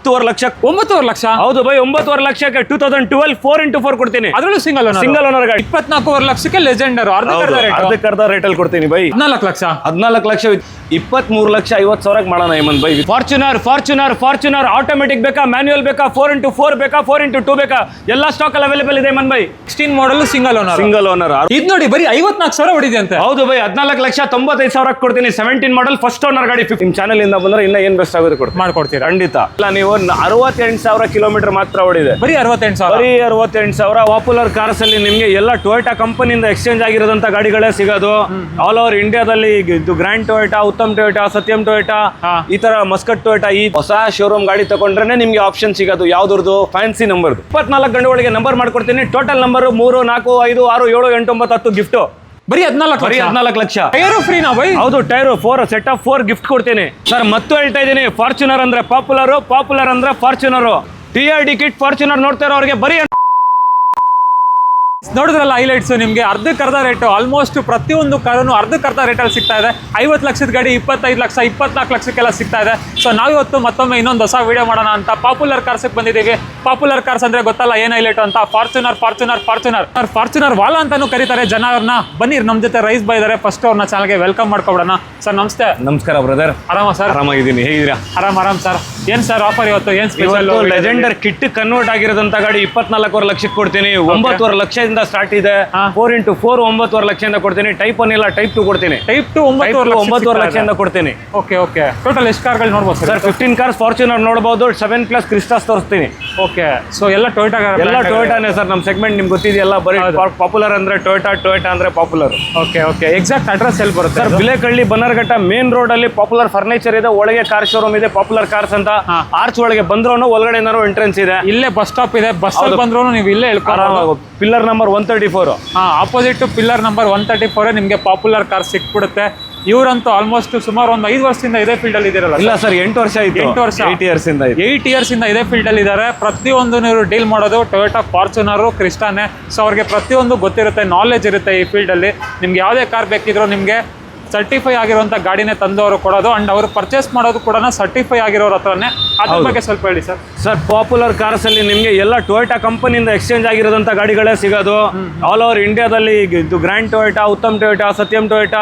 9.5 ಲಕ್ಷ. 9.5 ಲಕ್ಷ? ಹೌದು ಬೈ, 9.5 ಲಕ್ಷಕ್ಕೆ 2012 4x4 ಕೊಡ್ತೀನಿ. ಅದರಲ್ಲೂ ಸಿಂಗಲ್ ಓನರ್ ಗಾಡಿ. 24.5 ಲಕ್ಷಕ್ಕೆ ಲೆಜೆಂಡರ್ ಅರ್ಧಕ್ಕರ್ಧ ರೇಟಲ್ಲಿ ಕೊಡ್ತೀನಿ ಬೈ. 14 ಲಕ್ಷ. 14 ಲಕ್ಷ 23,50,000 ಮಾಡೋಣ ಹೇಮಂತ್ ಬೈ. ಫಾರ್ಚುನರ್ ಆಟೋಮೆಟಿಕ್ ಬೇಕಾ, ಮ್ಯಾನ್ಯುಯಲ್ ಬೇಕಾ, 4x4 ಬೇಕಾ, 4x2 ಬೇಕಾ, ಎಲ್ಲ ಸ್ಟಾಕ್ ಅಲ್ಲಿ ಅವೈಲೇಬಲ್ ಇದೆ ಹೇಮಂತ್ ಬೈ. 16 ಮಾಡಲ್ ಸಿಂಗಲ್ ಓನರ್. ಇದು ನೋಡಿ ಬರೀ 54,000 ಹೊಡಿದೆ ಅಂತೆ. ಹೌದು ಬೈ, 14,95,000 ಕೊಡ್ತೀನಿ. 17 ಮಾಡಲ್ ಫಸ್ಟ್ ಓನರ್ ಗಾಡಿ. ನಿಮ್ ಚಾನಲ್ ಇಂದ ಬಂದ್ರೆ ಇನ್ನ ಏನ್ ಬೆಸ್ಟ್ ಆಗುತ್ತೆ ಮಾಡ್ಕೊಡ್ತೀರಾ? ಖಂಡಿತ. ಇಲ್ಲ, ನೀವು 68,000 ಕಿಲೋಮೀಟರ್ ಮಾತ್ರ ಓಡಿದೆ. ಬರೀ 68,000. ಬರೀ 68,000. ಪಾಪ್ಯುಲರ್ ಕಾರ್ಸ್ ಅಲ್ಲಿ ನಿಮ್ಗೆ ಎಲ್ಲ ಟೊಯೋಟಾ ಕಂಪನಿಯಿಂದ ಎಕ್ಸ್ಚೇಂಜ್ ಆಗಿರೋದಂತ ಗಾಡಿಗಳೇ ಸಿಗೋದು. ಆಲ್ ಓವರ್ ಇಂಡಿಯಾದಲ್ಲಿ ಇದು ಗ್ರ್ಯಾಂಡ್ ಟೊಯೋಟಾ, ಉತ್ತಮ್ ಟೊಯೋಟಾ, ಸತ್ಯಂ ಟೊಯೋಟಾ, ಈ ತರ ಮಸ್ಕಟ್ ಟೊಯೋಟಾ, ಈ ಹೊಸ ಶೋರೂಮ್ ಗಾಡಿ ತಗೊಂಡ್ರೆ ನಿಮ್ಗೆ ಆಪ್ಷನ್ ಸಿಗೋದು ಯಾವ್ದು ಫ್ಯಾನ್ಸಿ ನಂಬರ್. 24 ಗಂಟೆ ಒಳಗೆ ನಂಬರ್ ಮಾಡ್ಕೊಡ್ತೀನಿ. Total number 3, 4, 5, 6, 7, 8, 9, 10 gift. ಬರೀ 14 ಲಕ್ಷ. ಟೈರ್ ಫ್ರೀನಾ ಬೈ? ಹೌದು, ಟೈರ್ 4 ಸೆಟ್ ಆಫ್ 4 ಗಿಫ್ಟ್ ಕೊಡ್ತೀನಿ ಸರ್. ಮತ್ತು ಹೇಳ್ತಾ ಇದ್ದೀನಿ, ಫಾರ್ಚುನರ್ ಅಂದ್ರೆ ಪಾಪ್ಯುಲರ್ ಅಂದ್ರೆ ಫಾರ್ಚುನರ್. TRD ಕಿಟ್ ಫಾರ್ಚುನರ್ ನೋಡ್ತಾ ಇರೋರಿಗೆ ಬರೀ ನೋಡಿದ್ರಲ್ಲ ಹೈಲೈಟ್ಸ್. ನಿಮಗೆ ಅರ್ಧಕ್ಕರ್ಧ ರೇಟು, ಆಲ್ಮೋಸ್ಟ್ ಪ್ರತಿಯೊಂದು ಕಾರನ್ನು ಅರ್ಧಕ್ಕರ್ಧ ರೇಟಲ್ಲಿ ಸಿಗ್ತಾ ಇದೆ. 50 ಲಕ್ಷದ ಗಾಡಿ 25 ಲಕ್ಷ 24 ಲಕ್ಷಕ್ಕೆಲ್ಲ ಸಿಗ್ತಾ ಇದೆ. ಸೊ ನಾವಿವತ್ತು ಮತ್ತೊಮ್ಮೆ ಇನ್ನೊಂದು ಹೊಸ ವಿಡಿಯೋ ಮಾಡೋಣ ಅಂತ ಪಾಪ್ಯುಲರ್ ಕಾರ್ಸ್ಗೆ ಬಂದಿದ್ದೀವಿ. ಪಾಪ್ಯುಲರ್ ಕಾರ್ಸ್ ಅಂದ್ರೆ ಗೊತ್ತಲ್ಲ ಏನ್ ಹೈಲೈಟ್ ಅಂತ, ಫಾರ್ಚುನರ್ ವಾಲ ಅಂತಾನು ಕರೀತಾರೆ ಜನ ಅವ್ರನ್ನ. ಬನ್ನಿ, ನಮ್ಮ ಜೊತೆ ರೈಸ್ ಬೈ ಇದಾರೆ. ಫಸ್ಟ್ ಅವ್ರನ್ನ ಚಾನಲ್ಗೆ ವೆಲ್ಕಮ್ ಮಾಡ್ಕೊಬಿಡೋಣ. ಸರ್ ನಮಸ್ತೆ. ನಮಸ್ಕಾರ ಬ್ರದರ್. ಆರಾಮ ಸರ್? ಆರಾಮಾಗಿದ್ದೀನಿ, ಹೇಗಿದ್ದೀರಾ? ಆರಾಮ್ ಸರ್. ಏನ್ ಸರ್ ಆಫರ್ ಇವತ್ತು? ಏನ್ ಸ್ಪೆಷಲ್? ಲೆಜೆಂಡರ್ ಕಿಟ್ ಕನ್ವರ್ಟ್ ಆಗಿರೋದಂತ ಗಾಡಿ 24 ಲಕ್ಷಕ್ಕೆ ಕೊಡ್ತೀನಿ. 9.5 ಲಕ್ಷದಿಂದ ಸ್ಟಾರ್ಟ್ ಇದೆ. 4x4 9.5 ಲಕ್ಷದಿಂದ ಕೊಡ್ತೀನಿ. ಟೈಪ್ 1 ಇಲ್ಲ, ಟೈಪ್ 2 ಕೊಡ್ತೀನಿ. ಟೈಪ್ 2 9.5 ಲಕ್ಷದಿಂದ ಕೊಡ್ತೀನಿ. ಓಕೆ. ಟೋಟಲ್ ಎಷ್ಟು ಕಾರ್ಗಳು ನೋಡ್ಬೋದು ಸರ್? 15 ಕಾರ್ಸ್ ಫಾರ್ಚುನರ್ ನೋಡಬಹುದು. 7+ ಕ್ರಿಸ್ಟಾಸ್ ತೋರಿಸ್ತೀನಿ. ಓಕೆ. ಸೊ ಎಲ್ಲ ಟೊಯೋಟಾನೇ ಸರ್. ನಮ್ಮ ಸೆಗ್ಮೆಂಟ್ ನಿಮ್ಗೆ ಗೊತ್ತಿದೆಯಲ್ಲ, ಬರೀ ಪಾಪ್ಯುಲರ್ ಅಂದ್ರೆ ಟೊಯೋಟಾ ಅಂದ್ರೆ ಪಾಪ್ಯುಲರ್. ಓಕೆ. ಎಕ್ಸಾಕ್ಟ್ ಅಡ್ರೆಸ್ ಎಲ್ಲಿ ಬರುತ್ತೆ ಸರ್? ಬಿಲೇಕಳ್ಳಿ ಬನ್ನರ್ಘಟ್ಟ ಮೇನ್ ರೋಡ್ ಅಲ್ಲಿ ಪಾಪ್ಯುಲರ್ ಫರ್ನಿಚರ್ ಇದೆ. ಒಳಗೆ ಕಾರ್ ಶೋರೂಮ್ ಇದೆ, ಪಾಪ್ಯುಲರ್ ಕಾರ್ಸ್ ಅಂತ. ಆರ್ಚ್ ಒಳಗೆ ಬಂದ್ರೂ ಒಳಗಡೆ ಏನಾದ್ರು ಎಂಟ್ರೆನ್ಸ್ ಇದೆ. ಇಲ್ಲೇ ಬಸ್ ಸ್ಟಾಪ್ ಇದೆ. ಬಸ್ ಬಂದ್ರು ನೀವು ಇಲ್ಲೇ ಹೇಳ್ಕೊಂಡು pillar number 134. Opposite pillar number 134 ನಿಮಗೆ ಪಾಪ್ಯುಲರ್ ಕಾರ್ ಸಿಕ್ಬಿಡುತ್ತೆ. ಇವರಂತೂ ಆಲ್ಮೋಸ್ಟ್ ಸುಮಾರು ಒಂದು 5 ವರ್ಷದಿಂದ ಇದೇ ಫೀಲ್ಡ್ ಅಲ್ಲಿ ಇದಿರಲ್ಲ? ಇಲ್ಲ ಸರ್, 8 ವರ್ಷ ಆಯ್ತು. 8 ಇಯರ್ಸ್ ಇಂದ ಇದೇ ಫೀಲ್ಡ್ ಅಲ್ಲಿ ಇದ್ದಾರೆ. ಪ್ರತಿಯೊಂದು ನೀವು ಡೀಲ್ ಮಾಡೋದು ಟೊಯೋಟಾ, ಫಾರ್ಚುನರ್, ಕ್ರಿಸ್ಟಾನೆ. ಸೊ ಅವ್ರಿಗೆ ಪ್ರತಿಯೊಂದು ಗೊತ್ತಿರುತ್ತೆ, ನಾಲೆಜ್ ಇರುತ್ತೆ ಈ ಫೀಲ್ಡ್ ಅಲ್ಲಿ. ನಿಮ್ಗೆ ಯಾವುದೇ ಕಾರ್ ಬೇಕಿದ್ರು ನಿಮಗೆ ಸರ್ಟಿಫೈ ಆಗಿರುವಂತ ಗಾಡಿನೇ ತಂದು ಅವರು ಕೊಡೋದು. ಅಂಡ್ ಅವರು ಪರ್ಚೇಸ್ ಮಾಡೋದು ಕೂಡ ಸರ್ಟಿಫೈ ಆಗಿರೋರ ಹತ್ರನೇ. ಅದ್ರ ಬಗ್ಗೆ ಸ್ವಲ್ಪ ಹೇಳಿ ಸರ್. ಸರ್, ಪಾಪ್ಯುಲರ್ ಕಾರ್ಸ್ ಅಲ್ಲಿ ನಿಮ್ಗೆ ಎಲ್ಲ ಟೊಯೋಟಾ ಕಂಪನಿಯಿಂದ ಎಕ್ಸ್ಚೇಂಜ್ ಆಗಿರೋದಂತ ಗಾಡಿಗಳೇ ಸಿಗೋದು. ಆಲ್ ಓವರ್ ಇಂಡಿಯಾದಲ್ಲಿ ಇದು ಗ್ರ್ಯಾಂಡ್ ಟೊಯೋಟಾ, ಉತ್ತಮ್ ಟೊಯೋಟಾ, ಸತ್ಯಂ ಟೊಯೋಟಾ,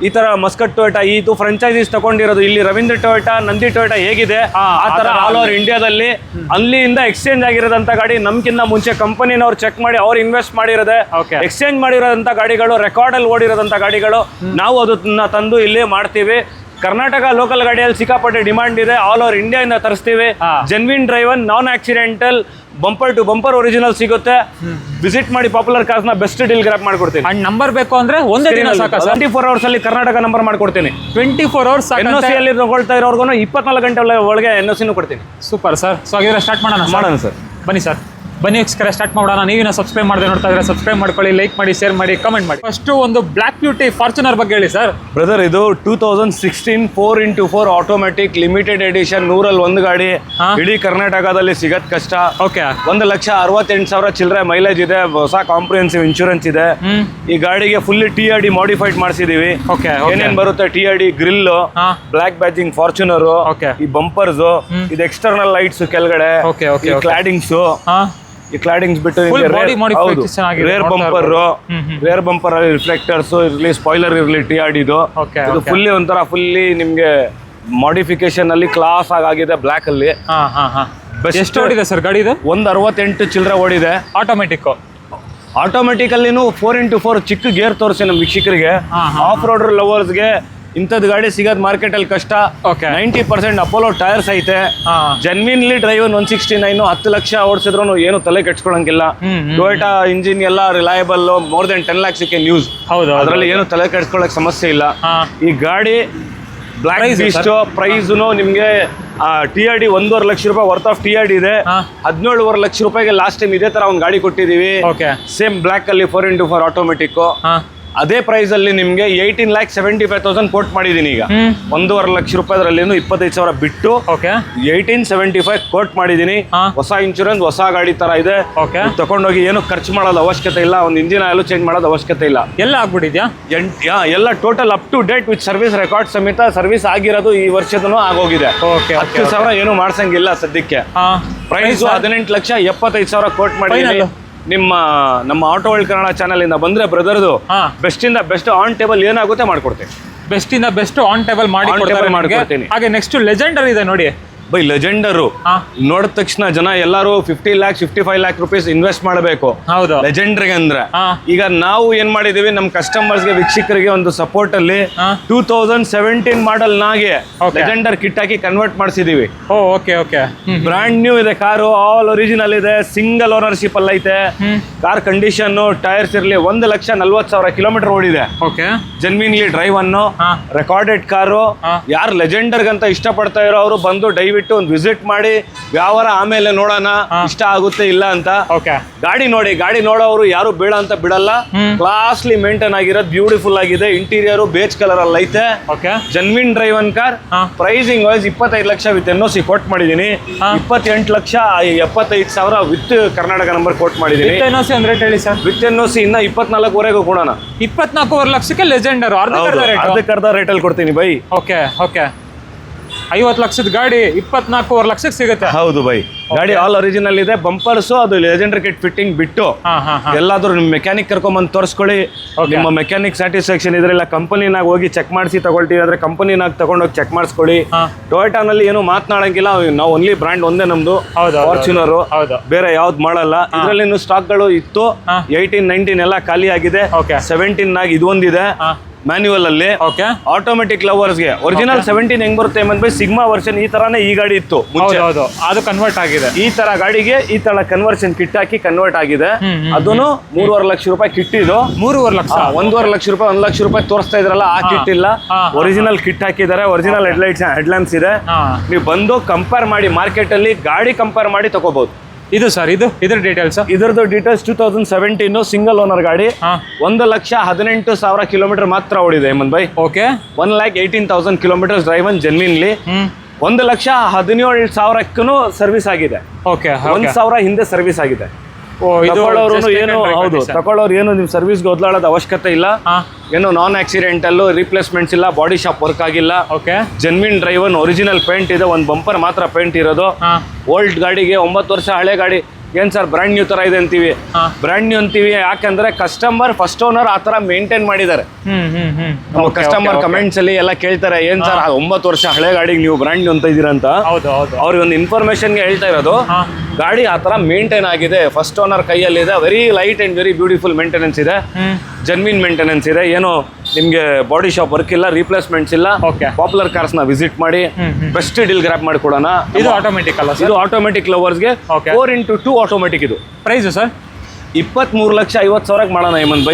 ಈ ತರ ಮಸ್ಕಟ್ ಟೊಯೋಟಾ, ಇದು ಫ್ರಾಂಚೈಸೀಸ್ ತಗೊಂಡಿರೋದು. ಇಲ್ಲಿ ರವೀಂದ್ರ ಟೊಯೋಟಾ, ನಂದಿ ಟೊಯೋಟಾ ಹೇಗಿದೆ ಆ ತರ ಆಲ್ ಓವರ್ ಇಂಡಿಯಾದಲ್ಲಿ ಅಲ್ಲಿಂದ ಎಕ್ಸ್ಚೇಂಜ್ ಆಗಿರೋದಂತ ಗಾಡಿ ನಮ್ಕಿಂತ ಮುಂಚೆ ಕಂಪನಿನವ್ರು ಚೆಕ್ ಮಾಡಿ ಅವ್ರು ಇನ್ವೆಸ್ಟ್ ಮಾಡಿರೋದೆ. ಎಕ್ಸ್ಚೇಂಜ್ ಮಾಡಿರೋದಂತ ಗಾಡಿಗಳು, ರೆಕಾರ್ಡ್ ಅಲ್ಲಿ ಓಡಿರೋದಂತ ಗಾಡಿಗಳು. ನಾವು ಅದನ್ನ ತಂದು ಇಲ್ಲೇ ಮಾಡ್ತೀವಿ. ಕರ್ನಾಟಕ ಲೋಕಲ್ ಗಾಡಿಯಲ್ಲಿ ಸಿಕ್ಕಾಪಟ್ಟೆ ಡಿಮಾಂಡ್ ಇದೆ. ಆಲ್ ಓವರ್ ಇಂಡಿಯಾದಿಂದ ತರಿಸ್ತೀವಿ. Genuine driven, non accidental, bumper to bumper original ಸಿಗುತ್ತೆ. ವಿಸಿಟ್ ಮಾಡಿ ಪಾಪ್ಯುಲರ್ ಕಾರ್ಸ್ ನ ಬೆಸ್ಟ್ ಡೀಲ್ ಗ್ರಾಪ್ ಮಾಡ್ಕೊಡ್ತೀನಿ. ಅಂಡ್ ನಂಬರ್ ಬೇಕು ಅಂದ್ರೆ ಒಂದೇ ದಿನ ಸಾಕು. 24 ಅವರ್ಸ್ ಅಲ್ಲಿ ಕರ್ನಾಟಕ ನಂಬರ್ ಮಾಡ್ಕೊಡ್ತೀನಿ. 24 ಅವರ್ಸ್ NOC ಅಲ್ಲಿ ತಗೊಳ್ತಾ ಇರೋರ್ಗು 24 ಗಂಟೆ ಒಳಗೆ NOC ಕೊಡ್ತೀನಿ. Super sir. ಸೊ ಹಾಗಿದ್ರೆ ಸ್ಟಾರ್ಟ್ ಮಾಡೋಣ ಸರ್. ಬನ್ನಿ ಸರ್, ಬನ್ನಿ ವೀಕ್ಷಕರೇ, ಸ್ಟಾರ್ಟ್ ಮಾಡೋಣ. ನೀವಿನ ಸಬ್ಸ್ಕ್ರೈಬ್ ಮಾಡದೆ ನೋಡ್ತಾ ಇದ್ರೆ ಸಬ್ಸ್ಕ್ರೈಬ್ ಮಾಡ್ಕೊಳ್ಳಿ, ಲೈಕ್ ಮಾಡಿ, ಶೇರ್ ಮಾಡಿ, ಕಮೆಂಟ್ ಮಾಡಿ. ಫಸ್ಟ್ ಒಂದು ಬ್ಲಾಕ್ ಬ್ಯೂಟಿ ಫಾರ್ಚುನರ್ ಬಗ್ಗೆ ಹೇಳಿ ಸರ್. ಬ್ರದರ್, ಇದು 2016 4x4 ಆಟೋಮ್ಯಾಟಿಕ್ ಲಿಮಿಟೆಡ್ ಎಡಿಷನ್ 101 ಗಾಡಿ. ಇಡೀ ಕರ್ನಾಟಕದಲ್ಲಿ ಸಿಗತ್ ಕಷ್ಟ. ಓಕೆ. 1,68,000 ಚಿಲ್ಲರೆ ಮೈಲೇಜ್ ಇದೆ. ಹೊಸ ಕಾಂಪ್ರಿಹೆನ್ಸಿವ್ ಇನ್ಶೂರೆನ್ಸ್ ಇದೆ. ಈ ಗಾಡಿಗೆ ಫುಲ್ಲಿ TRD ಮಾಡಿಫೈಡ್ ಮಾಡಿಸಿದೀವಿ. ಏನೇನ್ ಬರುತ್ತೆ? TRD grille, black badging Fortuner, ಈ ಬಂಪರ್ಸ್, ಇದು ಎಕ್ಸ್ಟರ್ನಲ್ ಲೈಟ್ಸ್ ಕೆಳಗಡೆ, ಕ್ಲಾಡಿಂಗ್ಸ್. ಈ ಕ್ಲಾಡಿಂಗ್ಸ್ ಬಿಟ್ಟು ರೇರ್ ಬಂಪರ್ ಅಲ್ಲಿ ರಿಫ್ಲೆಕ್ಟರ್ಸ್ ಇರ್ಲಿ, ಸ್ಪಾಯ್ಲರ್ ಇರ್ಲಿ, TRD ಇದು ಫುಲ್ಲಿ ಒಂಥರ ಫುಲ್ಲಿ ನಿಮ್ಗೆ ಮಾಡಿಫಿಕೇಶನ್ ಅಲ್ಲಿ ಕ್ಲಾಸ್ ಆಗಿದೆ. ಬ್ಲಾಕ್ ಅಲ್ಲಿ ಎಷ್ಟು ಓಡಿದೆ ಸರ್ ಗಾಡಿ? ಇದು 168 ಚಿಲ್ಲರೆ ಓಡಿದೆ. ಆಟೋಮೆಟಿಕ್ ಅಲ್ಲಿನೂ 4x4 ಚಿಕ್ಕ ಗೇರ್ ತೋರಿಸಿ ನಮ್ಮ ವೀಕ್ಷಕರಿಗೆ, ಆಫ್ ರೋಡರ್ ಲವರ್ಸ್ಗೆ ಇಂಥದ್ದು ಗಾಡಿ ಸಿಗೋದು ಮಾರ್ಕೆಟ್ ಅಲ್ಲಿ ಕಷ್ಟ. 90% ಅಪೋಲೋ ಟೈರ್ಸ್ ಐತೆ. ಜೆನ್ವಿನ್ಲಿ ಡ್ರೈವನ್ 169 10 ಲಕ್ಷ ಓಡಿಸಿದ್ರು ಏನು ತಲೆ ಕೆಡ್ಸ್ಕೊಳಂಗಿಲ್ಲ. ಟೊಯೋಟಾ ಇಂಜಿನ್ ಎಲ್ಲ reliable. More than 10 lakhs news. ಅದರಲ್ಲಿ ಏನು ತಲೆ ಕೆಡ್ಸ್ಕೊಳಕ್ ಸಮಸ್ಯೆ ಇಲ್ಲ. ಈ ಗಾಡಿ ಬ್ಲಾಕ್ ಬೀಸ್ಟ್ ಪ್ರೈಸ್ ನಿಮ್ಗೆ TRD 1.5 ಲಕ್ಷ ರೂಪಾಯಿ ವರ್ತ್ ಆಫ್ TRD ಇದೆ. 17.5 ಲಕ್ಷ ರೂಪಾಯಿಗೆ ಲಾಸ್ಟ್ ಟೈಮ್ ಇದೇ ತರ ಒಂದು ಗಾಡಿ ಕೊಟ್ಟಿದೀವಿ. ಸೇಮ್ ಬ್ಲಾಕ್ ಅಲ್ಲಿ 4x4 ಆಟೋಮೆಟಿಕ್. ಅದೇ ಪ್ರೈಸ್ ಅಲ್ಲಿ ನಿಮ್ಗೆ 18,75,000 ಕೋಟ್ ಮಾಡಿದೀನಿ ಈಗ. 1.5 ಲಕ್ಷ ರೂಪಾಯಿದ್ರಲ್ಲಿ 25,000 ಬಿಟ್ಟು ಓಕೆ 1875 ಕೋಟ್ ಮಾಡಿದೀನಿ. ಹೊಸ ಇನ್ಶೂರೆನ್ಸ್, ಹೊಸ ಗಾಡಿ ತರ ಇದೆ. ಓಕೆ ತಗೊಂಡೋಗಿ ಏನು ಖರ್ಚು ಮಾಡೋದು ಅವಶ್ಯಕತೆ ಇಲ್ಲ, ಒಂದು ಇಂಜಿನ್ ಆಯಿಲ್ ಚೇಂಜ್ ಮಾಡೋದು ಅವಶ್ಯಕತೆ ಇಲ್ಲ. ಎಲ್ಲ ಆಗ್ಬಿಟ್ಟಿದ್ಯಾ? ಎಲ್ಲ total up to date with service record ಸಮೇತ ಸರ್ವಿಸ್ ಆಗಿರೋದು ಈ ವರ್ಷದೂ ಆಗೋಗಿದೆ. ಓಕೆ 10,000 ಏನು ಮಾಡ್ಸಂಗಿಲ್ಲ ಸದ್ಯಕ್ಕೆ. ಪ್ರೈಸ್ 18,75,000 ಕೋಟ್ ಮಾಡಿದೀನಿ. ನಮ್ಮ ಆಟೋ ವರ್ಲ್ಡ್ ಕನ್ನಡ ಚಾನಲ್ ಇಂದ ಬಂದ್ರೆ ಬ್ರದರ್ದು ಬೆಸ್ಟ್ ಇಂದ ಬೆಸ್ಟ್ ಆನ್ ಟೇಬಲ್ ಏನಾಗುತ್ತೆ ಮಾಡ್ಕೊಡ್ತೀನಿ. ಬೆಸ್ಟ್ ಇಂದ ಬೆಸ್ಟ್ ಆನ್ ಟೇಬಲ್ ಮಾಡ್ಕೊಡ್ತೀನಿ. ಹಾಗೆ ನೆಕ್ಸ್ಟ್ ಲೆಜೆಂಡರ್ ಇದೆ ನೋಡಿ ಬೈ. ಲೆಜೆಂಡರು ನೋಡಿದ ತಕ್ಷಣ ಜನ ಎಲ್ಲರೂ 50 lakhs 55 lakh rupees ಇನ್ವೆಸ್ಟ್ ಮಾಡಬೇಕು ಲೆಜೆಂಡರ್ಗೆ ಅಂದ್ರೆ. ಈಗ ನಾವು ಏನ್ ಮಾಡಿದೀವಿ, ನಮ್ಮ ಕಸ್ಟಮರ್ಸ್ಗೆ, ವೀಕ್ಷಕರಿಗೆ ಒಂದು ಸಪೋರ್ಟ್ ಅಲ್ಲಿ 2017 ಮಾಡೆಲ್ ನಾಗೆ ಲೆಜೆಂಡರ್ ಕಿಟ್ ಹಾಕಿ ಕನ್ವರ್ಟ್ ಮಾಡಿಸಿದೀವಿ. ಬ್ರಾಂಡ್ ನ್ಯೂ ಇದೆ ಕಾರು, ಆಲ್ ಒರಿಜಿನಲ್ ಇದೆ, ಸಿಂಗಲ್ ಓನರ್ಶಿಪ್ ಅಲ್ಲಿ ಐತೆ. ಕಾರ್ ಕಂಡೀಷನ್, ಟೈರ್ಸ್ ಇರ್ಲಿ 1,40,000 ಕಿಲೋಮೀಟರ್ ಓಡಿದೆ. ಜೆನ್ವಿನ್ಲಿ ಡ್ರೈವ್ ಅನ್ನು ರೆಕಾರ್ಡೆಡ್ ಕಾರು. ಯಾರು ಲೆಜೆಂಡರ್ ಅಂತ ಇಷ್ಟಪಡ್ತಾ ಇರೋ ಅವರು ಬಂದು ದಯವಿಟ್ಟು ಒಂದು ವಿಸಿಟ್ ಮಾಡಿ ವ್ಯವಹಾರ ಆಮೇಲೆ ನೋಡೋಣ ಇಷ್ಟ ಆಗುತ್ತೆ ಇಲ್ಲ ಅಂತ. ಗಾಡಿ ನೋಡಿ, ಗಾಡಿ ನೋಡೋರು ಯಾರು ಬೇಡ ಅಂತ ಬಿಡಲ್ಲ. ಕ್ಲಾಸ್ಲಿ ಮೇಂಟೈನ್ ಆಗಿರೋದು, ಬ್ಯೂಟಿಫುಲ್ ಆಗಿದೆ. ಇಂಟೀರಿಯರ್ ಬೇಜ್ ಕಲರ್ ಅಲ್ಲಿ ಐತೆ. Genuine drive on car. Pricing wise 25 lakh with NOC quote ಮಾಡಿದೀನಿ. 28,75,000 ವಿತ್ ಕರ್ನಾಟಕ ನಂಬರ್ ಕೋಟ್ ಮಾಡಿದೀನಿ. ವಿತ್ NOC ಇನ್ನ 24ವರೆಗೂ ಕೊಡೋಣ. 24 ಲಕ್ಷಕ್ಕೆ ಲೆಜೆಂಡರ್ ಅರ್ಧಕ್ಕರ್ಧ ರೇಟಲ್ಲಿ ಕೊಡ್ತೀನಿ ಬೈ. ಓಕೆ 50 ಲಕ್ಷದ ಗಾಡಿ 24 ಲಕ್ಷಕ್ಕೆ ಸಿಗುತ್ತೆ. ಹೌದು ಬೈ. ಗಾಡಿ ಆಲ್ ಒರಿಜಿನಲ್ ಇದೆ. ಬಂಪರ್ಸ್ ಅದು ಲೆಜೆಂಡರ್ ಕಿಟ್ ಫಿಟ್ಟಿಂಗ್ ಬಿಟ್ಟು ಎಲ್ಲಾದ್ರೂ ನಿಮ್ಮ ಮೆಕ್ಯಾನಿಕ್ ಕರ್ಕೊಂಡ್ಬಂದು ತೋರಿಸ್ಕೊಳ್ಳಿ. ನಿಮ್ಮ ಮೆಕ್ಯಾನಿಕ್ ಸ್ಯಾಟಿಸ್ಫ್ಯಾಕ್ಷನ್ ಇದ್ರೆಲ್ಲ ಕಂಪನಿನಾಗ ಹೋಗಿ ಚೆಕ್ ಮಾಡಿಸಿ ತಗೊಳ್ತೀವಿ ಅಂದ್ರೆ ಕಂಪನಿನಾಗ ತಗೊಂಡೋಗಿ ಚೆಕ್ ಮಾಡಿಸ್ಕೊಳ್ಳಿ. ಟೊಯೋಟಾನಲ್ಲಿ ಏನು ಮಾತನಾಡಂಗಿಲ್ಲ, ನಾವು ಓನ್ಲಿ ಬ್ರ್ಯಾಂಡ್ ಒಂದೇ ನಮ್ದು, ಫಾರ್ಚುನರ್. ಬೇರೆ ಯಾವ್ದು ಮಾಡಲ್ಲ. ಇದರಲ್ಲಿ ಸ್ಟಾಕ್ಗಳು ಇತ್ತು. 18, 19 ಎಲ್ಲ ಖಾಲಿ ಆಗಿದೆ. 17 ನಾಗ ಇದೊಂದಿದೆ ಮ್ಯಾನ್ಯುವಲ್ ಅಲ್ಲಿ. ಆಟೋಮೆಟಿಕ್ ಲವರ್ಸ್ಗೆ ಒರಿಜಿನಲ್ 17 ಹೆಂಗ್ ಬರುತ್ತೆ ಬೈ, ಸಿಗ್ಮಾ ವರ್ಷನ್ ಈ ತರಾನೇ ಈ ಗಾಡಿ ಇತ್ತು ಮುಂಚೆ. ಅದು ಕನ್ವರ್ಟ್ ಆಗಿದೆ. ಈ ತರ ಗಾಡಿಗೆ ಈ ತರ ಕನ್ವರ್ಷನ್ ಕಿಟ್ ಹಾಕಿ ಕನ್ವರ್ಟ್ ಆಗಿದೆ. ಅದನ್ನು 3.5 ಲಕ್ಷ ರೂಪಾಯಿ ಕಿಟ್ ಇದು. 3.5 ಲಕ್ಷ 1.5 ಲಕ್ಷ ರೂಪಾಯಿ 1 ಲಕ್ಷ ರೂಪಾಯಿ ತೋರಿಸ್ತಾ ಇದ್ರಲ್ಲ, ಆ ಕಿಟ್ ಇಲ್ಲ. ಒರಿಜಿನಲ್ ಕಿಟ್ ಹಾಕಿದ್ದಾರೆ. ಒರಿಜಿನಲ್ ಹೆಡ್ಲೈಟ್ಸ್ ಇದೆ. ನೀವು ಬಂದು ಕಂಪೇರ್ ಮಾಡಿ, ಮಾರ್ಕೆಟ್ ಅಲ್ಲಿ ಗಾಡಿ ಕಂಪೇರ್ ಮಾಡಿ ತಗೋಬಹುದು. ಇದು ಸರ್ ಇದ್ರ ಡೀಟೇಲ್ಸ್. ಇದ್ರದ್ದು ಡೀಟೇಲ್ಸ್ 2017 ಸಿಂಗಲ್ ಓನರ್ ಗಾಡಿ. 1,18,000 ಕಿಲೋಮೀಟರ್ ಮಾತ್ರ ಓಡಿದೆ ಹೇಮಂತ್ ಬೈ. 1,18,000 kilometre driven genuinely. 1,17,000 service ಆಗಿದೆ. 1,000 ಹಿಂದೆ ಸರ್ವಿಸ್ ಆಗಿದೆ. ತಗೊಳ್ಳೋರು ಏನು ನೀವು ಸರ್ವಿಸ್ಗೆ ಒದ್ಲಾಡೋದು ಅವಶ್ಯಕತೆ ಇಲ್ಲ. ಏನು ನಾನ್ ಆಕ್ಸಿಡೆಂಟಲ್ಲು, ರಿಪ್ಲೇಸ್ಮೆಂಟ್ಸ್ ಇಲ್ಲ, ಬಾಡಿ ಶಾಪ್ ವರ್ಕ್ ಆಗಿಲ್ಲ. ಜೆನ್ವಿನ್ ಡ್ರೈವ್ ಒರಿಜಿನಲ್ ಪೇಂಟ್ ಇದೆ. ಒಂದು ಬಂಪರ್ ಮಾತ್ರ ಪೇಂಟ್ ಇರೋದು. ಓಲ್ಡ್ ಗಾಡಿಗೆ 9 ವರ್ಷ ಹಳೆ ಗಾಡಿ ಏನ್ ಸರ್ ಬ್ರ್ಯಾಂಡ್ ನ್ಯೂ ತರ ಇದೆ ಅಂತೀವಿ. ಬ್ರ್ಯಾಂಡ್ ನ್ಯೂ ಅಂತೀವಿ ಯಾಕಂದ್ರೆ ಕಸ್ಟಮರ್ ಫಸ್ಟ್ ಓನರ್ ಆ ತರ ಮೇಂಟೈನ್ ಮಾಡಿದ್ದಾರೆ. ಕಸ್ಟಮರ್ ಕಮೆಂಟ್ಸ್ ಅಲ್ಲಿ ಎಲ್ಲ ಕೇಳ್ತಾರೆ, ಏನ್ ಸರ್ 9 ವರ್ಷ ಹಳೆ ಗಾಡಿಗೆ ನೀವು ಬ್ರ್ಯಾಂಡ್ ನ್ಯೂ ಅಂತ ಇದೀರ ಅಂತ. ಅವ್ರಿಗೆ ಒಂದು ಇನ್ಫಾರ್ಮೇಶನ್ಗೆ ಹೇಳ್ತಾ ಇರೋದು, ಗಾಡಿ ಆ ತರ ಮೇಂಟೈನ್ ಆಗಿದೆ. ಫಸ್ಟ್ ಓನರ್ ಕೈಯಲ್ಲಿ ಇದೆ. Very light and very beautiful maintenance ಇದೆ. ಜೆನ್ವಿನ್ ಮೇಂಟೆನೆನ್ಸ್ ಇದೆ. ಏನು ನಿಮ್ಗೆ ಬಾಡಿ ಶಾಪ್ ವರ್ಕ್ ಇಲ್ಲ, ರೀಪ್ಲೇಸ್ಮೆಂಟ್ಸ್ ಇಲ್ಲ. ಪಾಪ್ಯುಲರ್ ಕಾರ್ಸ್ ನ ವಿಸಿಟ್ ಮಾಡಿ ಬೆಸ್ಟ್ ಡೀಲ್ ಗ್ರಾಪ್ ಮಾಡಿ ಕೊಡೋಣ. ಇದು ಆಟೋಮೆಟಿಕ್ ಅಲ್ಲ, ಇದು ಆಟೋಮೆಟಿಕ್ ಲವರ್ಸ್ಗೆ 4x2 ಆಟೋಮೆಟಿಕ್. ಇದು ಪ್ರೈಸ್ ಸರ್ 23,50,000 ಮಾಡೋಣ ಹೇಮಂತ್ ಬೈ.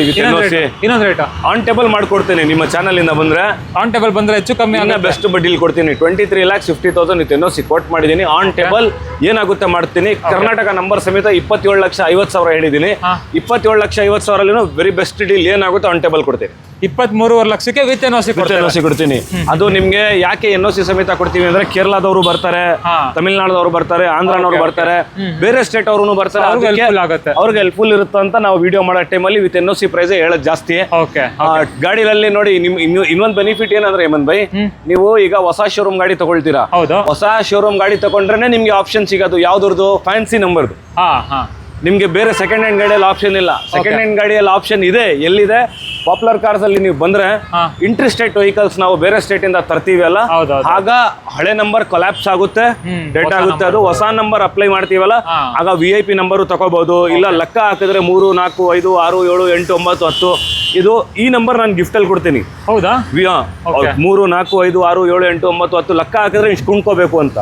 ಇನ್ನೊಂದು ರೇಟ್ ಆನ್ ಟೇಬಲ್ ಮಾಡ್ಕೊಡ್ತೀನಿ. ನಿಮ್ಮ ಚಾನಲ್ ಇಂದ ಬಂದ್ರೆ ಆನ್ ಟೇಬಲ್ ಬಂದ್ರೆ ಹೆಚ್ಚು ಕಮ್ಮಿ ಬೆಸ್ಟ್ ಬಡ್ಡಿಲ್ ಕೊಡ್ತೀನಿ. 23,50,000 ವಿತ್ NOC ಕೋಟ್ ಮಾಡಿದೀನಿ. ಆನ್ ಟೇಬಲ್ ಏನಾಗುತ್ತೆ ಮಾಡ್ತೀನಿ. ಕರ್ನಾಟಕ ನಂಬರ್ ಸಮೇತ 27,50,000 ಹೇಳಿದೀನಿ. 27,50,000 ವೆರಿ ಬೆಸ್ಟ್ ಡೀಲ್ ಏನಾಗುತ್ತೆ ಆನ್ ಟೇಬಲ್ ಕೊಡ್ತೀನಿ. 23.5 ಲಕ್ಷಕ್ಕೆ ವಿತ್ NOC ಕೊಡ್ತೀನಿ. ಅದು ನಿಮ್ಗೆ ಯಾಕೆ NOC ಸಮೇತ ಕೊಡ್ತೀವಿ ಅಂದ್ರೆ ಕೇರಳದವರು ಬರ್ತಾರೆ, ತಮಿಳ್ನಾಡದವರು ಬರ್ತಾರೆ, ಆಂಧ್ರನವ್ರು ಬರ್ತಾರೆ, ಬೇರೆ ಸ್ಟೇಟ್ ಅವರು ಬರ್ತಾರೆ. ಅವ್ರಿಗೆ ಹೆಲ್ಪ್ಫುಲ್ ಇರುತ್ತೆ ಅಂತ ನಾವು ವಿಡಿಯೋ ಮಾಡೋ ಟೈಮಲ್ಲಿ ವಿತ್ NOC ಪ್ರೈಸ್ ಹೇಳೋದು ಜಾಸ್ತಿ. ಗಾಡಿನಲ್ಲಿ ನೋಡಿ ಇನ್ನೊಂದು ಬೆನಿಫಿಟ್ ಏನಂದ್ರೆ ಹೇಮಂತ್ ಬೈ, ನೀವು ಈಗ ಹೊಸ ಶೋರೂಮ್ ಗಾಡಿ ತಗೊಳ್ತೀರಾ. ಹೊಸ ಶೋರೂಮ್ ಗಾಡಿ ತಗೊಂಡ್ರೆ ನಿಮ್ಗೆ ಆಪ್ಷನ್ ಸಿಗೋದು ಯಾವ್ದು, ಫ್ಯಾನ್ಸಿ ನಂಬರ್ದು. ನಿಮ್ಗೆ ಬೇರೆ ಸೆಕೆಂಡ್ ಹ್ಯಾಂಡ್ ಗಾಡಿಯಲ್ಲಿ ಆಪ್ಷನ್ ಇಲ್ಲ. ಸೆಕೆಂಡ್ ಹ್ಯಾಂಡ್ ಗಾಡಿಯಲ್ಲಿ ಆಪ್ಷನ್ ಇದೆ. ಎಲ್ಲಿದೆ? ಪಾಪ್ಯುಲರ್ ಕಾರ್ಸ್ ಅಲ್ಲಿ ನೀವು ಬಂದ್ರೆ ಇಂಟರ್ ಸ್ಟೇಟ್ ವೆಹಿಕಲ್ಸ್ ನಾವು ಬೇರೆ ಸ್ಟೇಟ್ ಇಂದ ತರ್ತೀವಿ ಅಲ್ಲ, ಆಗ ಹಳೆ ನಂಬರ್ ಕೊಲ್ಯಾಪ್ಸ್ ಆಗುತ್ತೆ, ಡೇಟ್ ಆಗುತ್ತೆ. ಅದು ಹೊಸ ನಂಬರ್ ಅಪ್ಲೈ ಮಾಡ್ತೀವಲ್ಲ, ಆಗ VIP ನಂಬರ್ ತಗೋಬಹುದು. ಇಲ್ಲ ಲೆಕ್ಕ ಹಾಕಿದ್ರೆ 3, 4, 5, 6, 7, 8, 9, 10 ಇದು ಈ ನಂಬರ್ ನಾನು ಗಿಫ್ಟ್ ಅಲ್ಲಿ ಕೊಡ್ತೀನಿ. ಹೌದಾ? 3, 4, 5, 6, 7, 8, 9, 10 ಲೆಕ್ಕ ಹಾಕಿದ್ರೆ ಇಷ್ಟು ಕುಣ್ಕೋಬೇಕು ಅಂತ.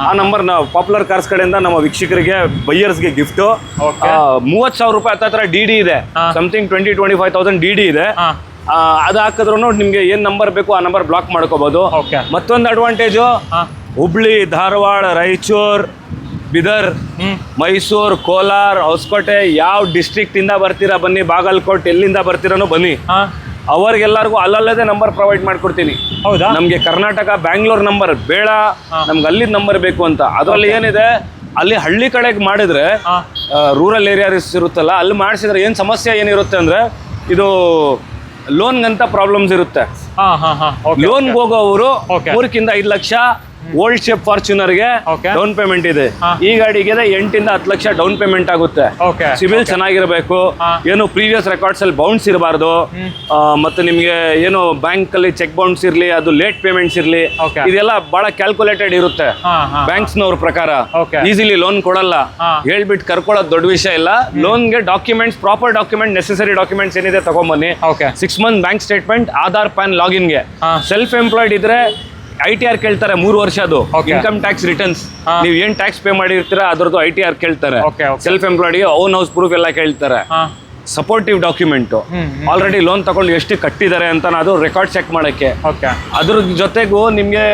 ಆ ನಂಬರ್ ನಾವು ಪಾಪ್ಯುಲರ್ ಕಾರ್ಸ್ ಕಡೆಯಿಂದ ನಮ್ಮ ವೀಕ್ಷಕರಿಗೆ ಬೈಯರ್ಸ್ಗೆ ಗಿಫ್ಟ್. 30,000 ರೂಪಾಯಿ ಹತ್ರ DD ಇದೆ. ಸಮಥಿಂಗ್ 20-25,000 DD ಇದೆ. ಅದು ಹಾಕಿದ್ರು ನಿಮ್ಗೆ ಏನ್ ನಂಬರ್ ಬೇಕು ಆ ನಂಬರ್ ಬ್ಲಾಕ್ ಮಾಡ್ಕೋಬಹುದು. ಮತ್ತೊಂದು ಅಡ್ವಾಂಟೇಜು, ಹುಬ್ಳಿ, ಧಾರವಾಡ, ರಾಯಚೂರ್, ಬಿದರ್, ಮೈಸೂರು, ಕೋಲಾರ, ಹೊಸಕೋಟೆ ಯಾವ ಡಿಸ್ಟ್ರಿಕ್ಟ್ ಇಂದ ಬರ್ತೀರಾ ಬನ್ನಿ, ಬಾಗಲಕೋಟೆ ಎಲ್ಲಿಂದ ಬರ್ತೀರಾನು ಬನ್ನಿ. ಅವ್ರಿಗೆಲ್ಲರಿಗೂ ಅಲ್ಲಲ್ಲದೆ ನಂಬರ್ ಪ್ರೊವೈಡ್ ಮಾಡ್ಕೊಡ್ತೀನಿ. ಹೌದಾ? ನಮ್ಗೆ ಕರ್ನಾಟಕ ಬ್ಯಾಂಗ್ಳೂರ್ ನಂಬರ್ ಬೇಡ, ನಮ್ಗೆ ಅಲ್ಲಿದ್ ನಂಬರ್ ಬೇಕು ಅಂತ. ಅದರಲ್ಲಿ ಏನಿದೆ, ಅಲ್ಲಿ ಹಳ್ಳಿ ಕಡೆಗೆ ಮಾಡಿದ್ರೆ ರೂರಲ್ ಏರಿಯಾಸ್ ಇರುತ್ತಲ್ಲ, ಅಲ್ಲಿ ಮಾಡಿಸಿದ್ರೆ ಏನ್ ಸಮಸ್ಯೆ ಏನಿರುತ್ತೆ ಅಂದ್ರೆ, ಇದು ಲೋನ್ಗಂತ ಪ್ರಾಬ್ಲಮ್ಸ್ ಇರುತ್ತೆ. ಲೋನ್ಗೆ ಹೋಗೋವರು 3 5 ಲಕ್ಷ ಓಲ್ಡ್ ಶೇಪ್ ಫಾರ್ಚುನರ್ಗೆ ಡೌನ್ ಪೇಮೆಂಟ್ ಇದೆ. ಈ ಗಾಡಿಗೆ 8 ಇಂದ 10 ಲಕ್ಷ ಡೌನ್ ಪೇಮೆಂಟ್ ಆಗುತ್ತೆ. ಸಿವಿಲ್ ಚೆನ್ನಾಗಿರ್ಬೇಕು, ಏನು ಪ್ರೀವಿಯಸ್ ರೆಕಾರ್ಡ್ಸ್ ಅಲ್ಲಿ ಬೌನ್ಸ್ ಇರಬಾರ್ದು, ಮತ್ತೆ ನಿಮ್ಗೆ ಏನು ಬ್ಯಾಂಕ್ ಅಲ್ಲಿ ಚೆಕ್ ಬೌನ್ಸ್ ಇರ್ಲಿ, ಅದು ಲೇಟ್ ಪೇಮೆಂಟ್ಸ್ ಇರ್ಲಿ, ಇದೆಲ್ಲ ಬಹಳ ಕ್ಯಾಲ್ಕುಲೇಟೆಡ್ ಇರುತ್ತೆ ಬ್ಯಾಂಕ್ಸ್ ನವ್ರ ಪ್ರಕಾರ. ಈಸಿಲಿ ಲೋನ್ ಕೊಡಲ್ಲ, ಹೇಳ್ಬಿಟ್ಟು ಕರ್ಕೊಳ್ಳೋದು ದೊಡ್ಡ ವಿಷಯ ಇಲ್ಲ. ಲೋನ್ಗೆ documents, proper document, necessary documents ಏನಿದೆ ತಗೊಂಬನ್ನಿ. 6 month bank statement, Aadhaar, PAN, ಲಾಗಿನ್ಗೆ. ಸೆಲ್ಫ್ ಎಂಪ್ಲಾಯ್ಡ್ ಇದ್ರೆ ITR ಕೇಳ್ತಾರೆ 3 ವರ್ಷದ್ದು, ಇನ್ಕಮ್ ಟ್ಯಾಕ್ಸ್ ರಿಟರ್ನ್ಸ್. ನೀವು ಏನ್ ಟ್ಯಾಕ್ಸ್ ಪೇ ಮಾಡಿರ್ತೀರಾ ಅದ್ರದ್ದು ITR ಕೇಳ್ತಾರೆ. ಸೆಲ್ಫ್ ಎಂಪ್ಲಾಯ್ಡ್ಗೆ ಓನ್ ಹೌಸ್ ಪ್ರೂಫ್ ಎಲ್ಲ ಕೇಳ್ತಾರೆ. ಸಪೋರ್ಟಿವ್ ಡಾಕ್ಯುಮೆಂಟ್, ಆಲ್ರೆಡಿ ಲೋನ್ ತಗೊಂಡು ಎಷ್ಟು ಕಟ್ಟಿದ್ದಾರೆ ಅಂತ ಅದು ರೆಕಾರ್ಡ್ ಚೆಕ್ ಮಾಡಕ್ಕೆ. ಅದ್ರ ಜೊತೆಗೂ ನಿಮ್ಗೆ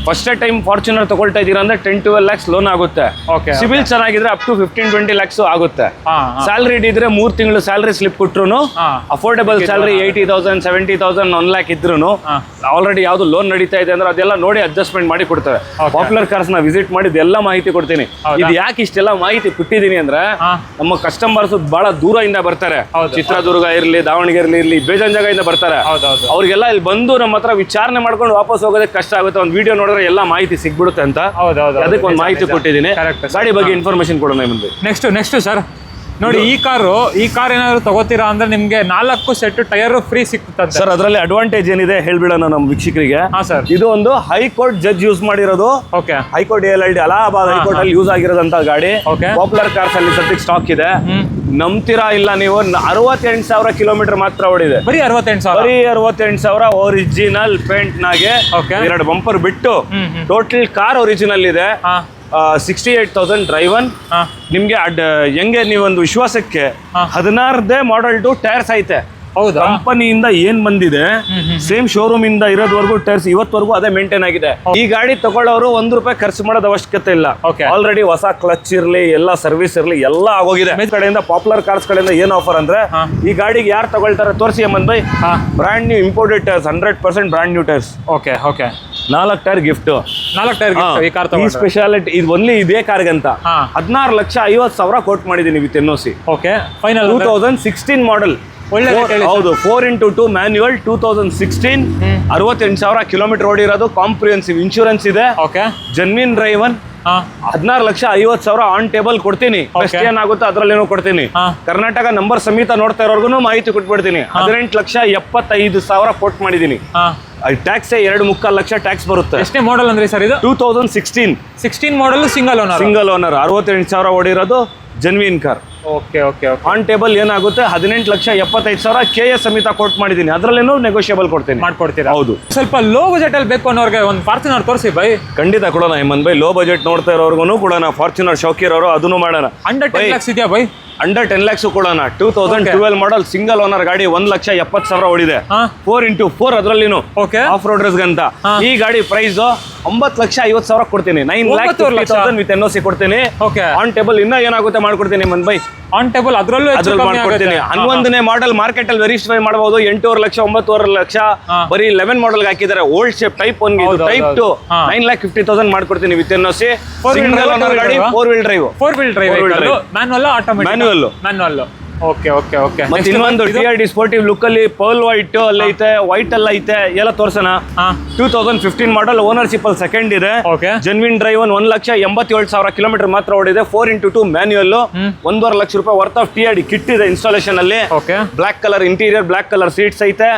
ಫಸ್ಟ್ ಟೈಮ್ ಫಾರ್ಚುನರ್ ತಗೊಳ್ತಾ ಇದೀರಾ ಅಂದ್ರೆ 10-12 lakhs ಲೋನ್ ಆಗುತ್ತೆ. ಸಿವಿಲ್ ಚೆನ್ನಾಗಿದ್ರೆ ಅಪ್ ಟು 15-20 lakhs ಆಗುತ್ತೆ. ಸ್ಯಾಲರಿಡ್ ಇದ್ರೆ 3 ತಿಂಗಳು ಸ್ಯಾಲರಿ ಸ್ಲಿಪ್ ಕೊಟ್ರು, ಅಫೋರ್ಡಬಲ್ ಸ್ಯಾಲರಿ 80,000 70,000 1 lakh ಇದ್ರು ಆಲ್ರೆಡಿ ಯಾವ್ದು ಲೋನ್ ನಡೀತಾ ಇದೆ ಅಂದ್ರೆ ಅದೆಲ್ಲ ನೋಡಿ ಅಡ್ಜಸ್ಟ್ಮೆಂಟ್ ಮಾಡಿ ಕೊಡ್ತೇವೆ. ಪಾಪ್ಯುಲರ್ ಕಾರ್ಸ್ ನ ವಿಸಿಟ್ ಮಾಡಿ ಎಲ್ಲ ಮಾಹಿತಿ ಕೊಡ್ತೀನಿ. ಇದು ಯಾಕೆ ಇಷ್ಟೆಲ್ಲ ಮಾಹಿತಿ ಕೊಟ್ಟಿದ್ದೀನಿ ಅಂದ್ರೆ, ನಮ್ಮ ಕಸ್ಟಮರ್ಸ್ ಬಹಳ ದೂರದಿಂದ ಬರ್ತಾರೆ. ಚಿತ್ರದುರ್ಗ ಇರ್ಲಿ, ದಾವಣಗೆರೆ ಇರ್ಲಿ, ಬೇಜಾನ್ ಜಾಗದಿಂದ ಬರ್ತಾರೆ. ಅವ್ರಿಗೆಲ್ಲ ಇಲ್ಲಿ ಬಂದು ನಮ್ಮ ಹತ್ರ ವಿಚಾರಣೆ ಮಾಡ್ಕೊಂಡು ವಾಪಸ್ ಹೋಗೋದಕ್ಕೆ ಕಷ್ಟ ಆಗುತ್ತೆ. ಒಂದು ವಿಡಿಯೋ ನೋಡಿದ್ರೆ ಎಲ್ಲ ಮಾಹಿತಿ ಸಿಗ್ಬಿಡುತ್ತೆ ಅಂತ ಅದಕ್ಕೆ ಒಂದು ಮಾಹಿತಿ ಕೊಟ್ಟಿದ್ದೀನಿ. ಗಾಡಿ ಬಗ್ಗೆ ಇನ್ಫಾರ್ಮೇಶನ್ ಕೊಡೋಣ ಮುಂದೆ. ನೆಕ್ಸ್ಟ್ ಸರ್ ನೋಡಿ, ಈ ಕಾರ್ ಏನಾದ್ರು ತಗೋತೀರಾ ಅಂದ್ರೆ ನಿಮ್ಗೆ 4 ಸೆಟ್ ಟೈರ್ ಫ್ರೀ ಸಿಗ್ತದೆ ಸರ್. ಅದರಲ್ಲಿ ಅಡ್ವಾಂಟೇಜ್ ಏನಿದೆ ಹೇಳ್ಬಿಡೋಣ ನಮ್ಮ ವೀಕ್ಷಕರಿಗೆ. ಇದು ಒಂದು ಹೈಕೋರ್ಟ್ ಜಡ್ಜ್ ಯೂಸ್ ಮಾಡಿರೋದು. ಹೈಕೋರ್ಟ್ ALLD ಅಲಹಾಬಾದ್ ಹೈಕೋರ್ಟ್ ಅಲ್ಲಿ ಯೂಸ್ ಆಗಿರೋದಂತ ಗಾಡಿ. ಪಾಪ್ಯುಲರ್ ಕಾರ್ಸ್ ಅಲ್ಲಿ ಸದ್ಯಕ್ಕೆ ಸ್ಟಾಕ್ ಇದೆ. ನಂಬ್ತೀರಾ ಇಲ್ಲ ನೀವು, 68,000 ಕಿಲೋಮೀಟರ್ ಮಾತ್ರ ಓಡಿದೆ. ಬರೀ 68,000 ಒರಿಜಿನಲ್ ಪೇಂಟ್ ನಾಗೆ 2 ಬಂಪರ್ ಬಿಟ್ಟು ಟೋಟಲ್ ಕಾರ್ ಒರಿಜಿನಲ್ ಇದೆ. 68,000 ಡ್ರೈವನ್. ನಿಮ್ಗೆ ಹೆಂಗೆ ನೀವೊಂದು ವಿಶ್ವಾಸಕ್ಕೆ 16ನೇ ಮಾಡೆಲ್ 2 ಟೈರ್ಸ್ ಐತೆ. ಕಂಪನಿಯಿಂದ ಏನ್ ಬಂದಿದೆ ಸೇಮ್ ಶೋರೂಮ್ ಇಂದ ಇರೋದ್ವರೆಗೂ ಟೈರ್ಸ್ ಇವತ್ತವರೆಗೂ ಅದೇ ಮೇಂಟೈನ್ ಆಗಿದೆ. ಈ ಗಾಡಿ ತಗೊಳ್ಳೋರು ₹1 ಖರ್ಚು ಮಾಡೋದು ಅವಶ್ಯಕತೆ ಇಲ್ಲ. ಆಲ್ರೆಡಿ ಹೊಸ ಕ್ಲಚ್ ಇರ್ಲಿ, ಎಲ್ಲ ಸರ್ವಿಸ್ ಇರ್ಲಿ, ಎಲ್ಲ ಆಗೋಗಿದೆ. ಕಡೆಯಿಂದ ಪಾಪ್ಯುಲರ್ ಕಾರ್ಸ್ ಕಡೆಯಿಂದ ಏನ್ ಆಫರ್ ಅಂದ್ರೆ, ಈ ಗಾಡಿಗೆ ಯಾರು ತಗೊಳ್ತಾರೆ ತೋರಿಸಿ ಅಮ್ಮನ್ ಬೈ, brand new imported tyres, 100% brand new tyres. 4 tyre gift. ಈ ಸ್ಪೆಷಾಲಿಟಿ ಇದು ಓನ್ಲಿ ಇದೇ ಕಾರ್ಗಂತ. 16,50,000 ಕೋಟ್ ಮಾಡಿದೀನಿ ವಿತ್ NOC. Final 2016 model. ಹೌದು, 4x2 ಮ್ಯಾನ್ಯುವಲ್ 2016. 68,000 ಕಿಲೋಮೀಟರ್ ಓಡಿರೋದು. ಕಾಂಪ್ರಿಹೆನ್ಸಿವ್ ಇನ್ಶೂರೆನ್ಸ್ ಇದೆ. Genuine driven. 16,50,000 ಆನ್ ಟೇಬಲ್ ಕೊಡ್ತೀನಿ. ಬೆಸ್ಟ್ ಏನಾಗುತ್ತೆ ಅದ್ರಲ್ಲೇನೋ ಕೊಡ್ತೀನಿ. ಕರ್ನಾಟಕ ನಂಬರ್ ಸಮೇತ ನೋಡ್ತಾ ಇರೋರ್ಗು ಮಾಹಿತಿ ಕೊಟ್ಬಿಡ್ತೀನಿ. 18,75,000 ಕೋಟ್ ಮಾಡಿದೀನಿ. ಟ್ಯಾಕ್ಸ್ 2.25 ಲಕ್ಷ ಟ್ಯಾಕ್ಸ್ ಬರುತ್ತೆ. ಎಷ್ಟೇ ಮಾಡೆಲ್ ಅಂದ್ರೆ ಸರ್ ಇದು? 2016 ಮಾಡೆಲ್, ಸಿಂಗಲ್ ಓನರ್. 68,000 ಓಡಿರೋದು ಜೆನ್ವಿನ್ ಕಾರ್. ಆನ್ ಟೇಬಲ್ ಏನಾಗುತ್ತೆ 18,75,000 KA ಸಮೇತ ಕೋಟ್ ಮಾಡಿದೀನಿ. ಅದ್ರಲ್ಲೇನೋ ನೆಗೋಷಿಯಬಲ್ ಮಾಡ್ಕೊಡ್ತೀರಾ? ಹೌದು. ಸ್ವಲ್ಪ ಲೋ ಬಜೆಟ್ ಅಲ್ಲಿ ಬೇಕು ಅನ್ನೋರ್ಗೆ ಒಂದು ಫಾರ್ಚುನರ್ ತೋರಿಸಿ ಬೈ. ಖಂಡಿತ ಕೊಡೋಣ ಹೇಮಂತ್ ಬೈ. ಲೋ ಬಜೆಟ್ ನೋಡ್ತಾ ಇರೋರ್ಗು ಕೊಡೋಣ. ಫಾರ್ಚುನರ್ ಶೌಕಿರೋರು ಅದನ್ನು ಮಾಡೋಣ. ಅಂಡರ್ 10 lakhs ಇದೆಯಾ ಬೈ? ಅಂಡರ್ 10 lakhs ಕೊಡೋಣ. 2012 ಮಾಡೆಲ್ ಸಿಂಗಲ್ ಓನರ್ ಗಾಡಿ 1,70,000 ಓಡಿದೆ. 4x4 ಅದ್ರಲ್ಲಿನು of ರೋಡರ್ಸ್ ಗಂತ. ಈ ಗಾಡಿ ಪ್ರೈಸ್ 9,50,000 ಕೊಡ್ತೀನಿ. 9,50,000 ವಿತ್ NOC ಕೊಡ್ತೀನಿ. ಆನ್ ಟೇಬಲ್ ಇನ್ನ ಏನಾಗುತ್ತೆ ಮಾಡ್ಕೊಡ್ತೀನಿ ಹೇಮಂತ್ ಬೈ. ಆನ್ ಟೇಬಲ್ ಅದ್ರಲ್ಲೂ ಮಾಡ್ಕೊಡ್ತೀನಿ. 11ನೇ ಮಾಡೆಲ್ ಮಾರ್ಕೆಟ್ ಅಲ್ಲಿ ವೆರಿಫೈ ಮಾಡಬಹುದು. 8.5 ಲಕ್ಷ 9.5 ಲಕ್ಷ ಬರೀ 11 ಮಾಡೆಲ್ ಹಾಕಿದ್ದಾರೆ. ಓಲ್ಡ್ ಶೇಪ್ ಟೈಪ್ 1 ಇದು ಟೈಪ್ 2 9,50,000 ಮಾಡ್ಕೊಡ್ತೀನಿ ವಿತ್ NOC. ಸಿಂಗಲ್ ಓನರ್ ಗಾಡಿ, 4 wheel drive. Manual, automatic? Manual. ಮತ್ತೆ ಇನ್ನೊಂದು TRD ಸ್ಪೋರ್ಟಿವ್ ಲುಕ್ ಅಲ್ಲಿ ಪರ್ಲ್ ವೈಟ್ ಅಲ್ಲಿ ಐತೆ, ವೈಟ್ ಅಲ್ಲಿ ಐತೆ, ಎಲ್ಲ ತೋರ್ಸೋಣ. 2015 ಮಾಡೆಲ್, ಓನರ್ಶಿಪ್ ಅಲ್ಲಿ ಸೆಕೆಂಡ್ ಇದೆ. Genuine driven. 1,87,000 ಕಿಲೋಮೀಟರ್ ಮಾತ್ರ ಓಡಿದೆ. 4x2 manual. ₹1.5 lakh worth of TRD kit ಇದೆ ಇನ್ಸ್ಟಾಲೇಷನ್ ಅಲ್ಲಿ. Black colour interior, black colour seats ಐತೆ.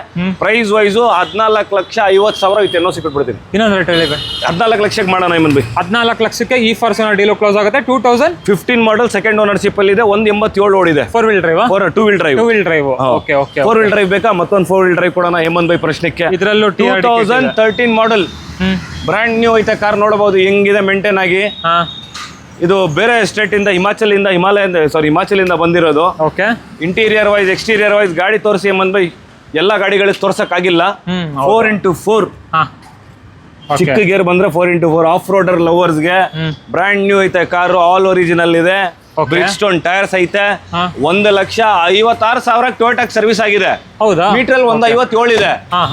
ಪ್ರೈಸ್ ವೈಸ್ 14,50,000 ವಿತ್ NOC ಕೊಟ್ಬಿಡ್ತೀನಿ. ಇನ್ನೊಂದು ರೇಟ್ ಹೇಳಿ. 14 ಲಕ್ಷಕ್ಕೆ ಮಾಡೋಣ ಹೇಮಂತ್ ಬೈ. 14 ಲಕ್ಷಕ್ಕೆ ಈ ಫಾರ್ಚುನರ್ ಡೀಲ್ ಕ್ಲೋಸ್ ಆಗುತ್ತೆ. 2015 ಮಾಡೆಲ್ ಸೆಕೆಂಡ್ ಓನರ್ಶಿಪ್ ಅಲ್ಲಿ ಇದೆ. 187 ಓಡಿದೆ. 4 wheel drive? 2 wheel drive. 4 wheel drive ಬೇಕಾ? ಮತ್ತೊಂದು 4 wheel drive ಕೊಡೋಣ ಹೇಮಂತ್ ಬೈ ಪ್ರಶ್ನೆಗೆ. ಇದರಲ್ಲೂ 2013 ಮಾಡೆಲ್ ಬ್ರ್ಯಾಂಡ್ ನ್ಯೂ ಐತೆ ಕಾರ್. ನೋಡಬಹುದು ಹೆಂಗಿದೆ ಮೇಂಟೈನ್ ಆಗಿ. ಇದು ಬೇರೆ ಸ್ಟೇಟ್ ಇಂದ, ಹಿಮಾಚಲಿಂದ ಬಂದಿರೋದು. ಇಂಟೀರಿಯರ್ ವೈಸ್, ಎಕ್ಸ್ಟೀರಿಯರ್ ವೈಸ್ ಗಾಡಿ ತೋರಿಸಿ ಹೇಮಂತ್ ಬೈ. ಎಲ್ಲ ಗಾಡಿಗಳಿಗೆ ತೋರ್ಸಕ್ಕಾಗಿಲ್ಲ. 4x4 ಚಿಕ್ಕ ಗೇರ್ ಬಂದ್ರೆ 4x4 ಆಫ್ ರೋಡರ್ ಲವರ್ಸ್ಗೆ ಬ್ರ್ಯಾಂಡ್ ನ್ಯೂ ಐತೆ ಕಾರು. ಆಲ್ ಒರಿಜಿನಲ್ ಇದೆ. ಬ್ರಿಡ್ಜ್ ಸ್ಟೋನ್ ಟೈರ್ಸ್ ಐತೆ. 1,56,000 ಟೊಯೋಟಾ ಸರ್ವಿಸ್ ಆಗಿದೆ. ಹೌದಾ? ಮೀಟರ್ 157 ಇದೆ.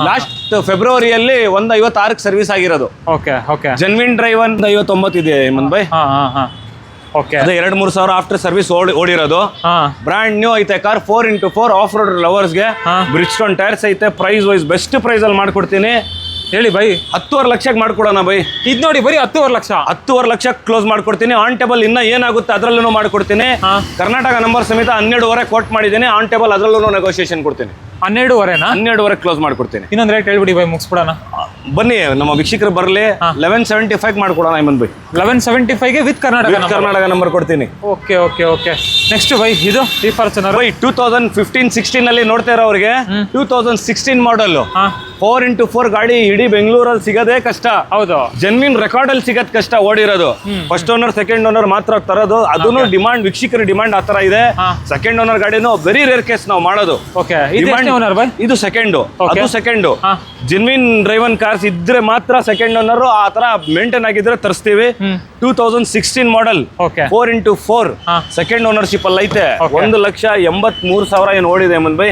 ಲಾಸ್ಟ್ ಫೆಬ್ರವರಿಯಲ್ಲಿ 156 ಸರ್ವಿಸ್ ಆಗಿರೋದು. Okay okay. ಜೆನ್ವಿನ್ ಡ್ರೈವ್ 159 ಇದೆ ಹೇಮಂತ್ ಭಾಯ್. ಓಕೆ. ಅದೇ 2-3 ಸಾವಿರ ಆಫ್ಟರ್ ಸರ್ವಿಸ್ ಓಡಿರೋದು. ಬ್ರಾಂಡ್ ನ್ಯೂ ಐತೆ ಕಾರ್. 4x4 ಆಫ್ ರೋಡ್ ಲವರ್ಸ್ಗೆ ಬ್ರಿಡ್ಜ್ ಸ್ಟೋನ್ ಟೈರ್ಸ್ ಐತೆ. ಪ್ರೈಸ್ ವೈಸ್ ಬೆಸ್ಟ್ ಪ್ರೈಸ್ ಅಲ್ಲಿ ಮಾಡ್ಕೊಡ್ತೀನಿ. ಹೇಳಿ ಬೈ. 10.5 ಲಕ್ಷಕ್ಕೆ ಮಾಡ್ಕೊಡೋಣ ಬೈ. ಇದ್ ನೋಡಿ ಬರೀ 10.5 ಲಕ್ಷ. 10.5 ಲಕ್ಷ ಕ್ಲೋಸ್ ಮಾಡ್ಕೊಡ್ತೀನಿ. ಆನ್ ಟೇಬಲ್ ಇನ್ನ ಏನಾಗುತ್ತೆ ಅದ್ರಲ್ಲೂ ಮಾಡ್ಕೊಡ್ತೀನಿ. ಕರ್ನಾಟಕ ನಂಬರ್ ಸಮೇತ 12.5 ಕೋಟ್ ಮಾಡಿದ್ದೀನಿ. ಆನ್ ಟೇಬಲ್ ಅದ್ರಲ್ಲೂ ನೆಗೋಸಿಯೇಷನ್ ಕೊಡ್ತೀನಿ. 12.5ನಾ? 12.5 ಕ್ಲೋಸ್ ಮಾಡ್ಕೊಡ್ತೀನಿ. ಇನ್ನೊಂದು ರೇಟ್ ಹೇಳ್ಬಿಡಿ ಬೈ, ಮುಗಿಸ್ಬಿಡೋಣ. ಬನ್ನಿ ನಮ್ಮ ವೀಕ್ಷಕರು ಬರಲಿ. 1175 ಮಾಡ್ಕೊಡೋಣ ಹೇಮಂತ್ ಬೈ. 1175ಗೆ ವಿತ್ ಕರ್ನಾಟಕ ನಂಬರ್ ಕೊಡ್ತೀನಿ. Okay okay okay. ನೆಕ್ಸ್ಟ್ ಬೈ ಇದು ಈ ಫಾರ್ಚುನರ್ ಬೈ 2015-16 ಅಲ್ಲಿ ನೋಡ್ತಾ ಇರೋರಿಗೆ 2016 ಮಾಡಲ್ 4x4 ಗಾಡಿ ಇಡೀ ಬೆಂಗಳೂರಲ್ಲಿ ಸಿಗೋದೇ ಕಷ್ಟ. ಹೌದು. ಜೆನ್ವಿನ್ ರೆಕಾರ್ಡ್ ಅಲ್ಲಿ ಸಿಗದ್ ಕಷ್ಟ ಓಡಿರೋದು. ಫಸ್ಟ್ ಓನರ್ ಸೆಕೆಂಡ್ ಓನರ್ ಮಾತ್ರ ತರೋದು. ಅದನ್ನು ಡಿಮಾಂಡ್ ವೀಕ್ಷಕರ ಡಿಮಾಂಡ್ ಆತರ ಇದೆ. ಸೆಕೆಂಡ್ ಓನರ್ ಗಾಡಿನೂ ವೆರಿ ರೇರ್ ಕೇಸ್ ನಾವು ಮಾಡೋದು. ಓಕೆ. ಇದು ಸೆಕೆಂಡ್, ಅದು ಸೆಕೆಂಡ್. ಜೆನ್ವಿನ್ ಡ್ರೈವನ್ ಕಾರ್ಸ್ ಇದ್ರೆ ಮಾತ್ರ ಸೆಕೆಂಡ್ ಓನರ್ ಆ ತರ ಮೇಂಟೈನ್ ಆಗಿದ್ರೆ ತರಿಸ್ತೀವಿ. 2016 ಮಾಡಲ್ 4x4 ಸೆಕೆಂಡ್ ಓನರ್ಶಿಪ್ ಅಲ್ಲಿ ಐತೆ. 1,83,000 ಏನು ಓಡಿದೆ ಹೇಮಂತ್ ಬೈ.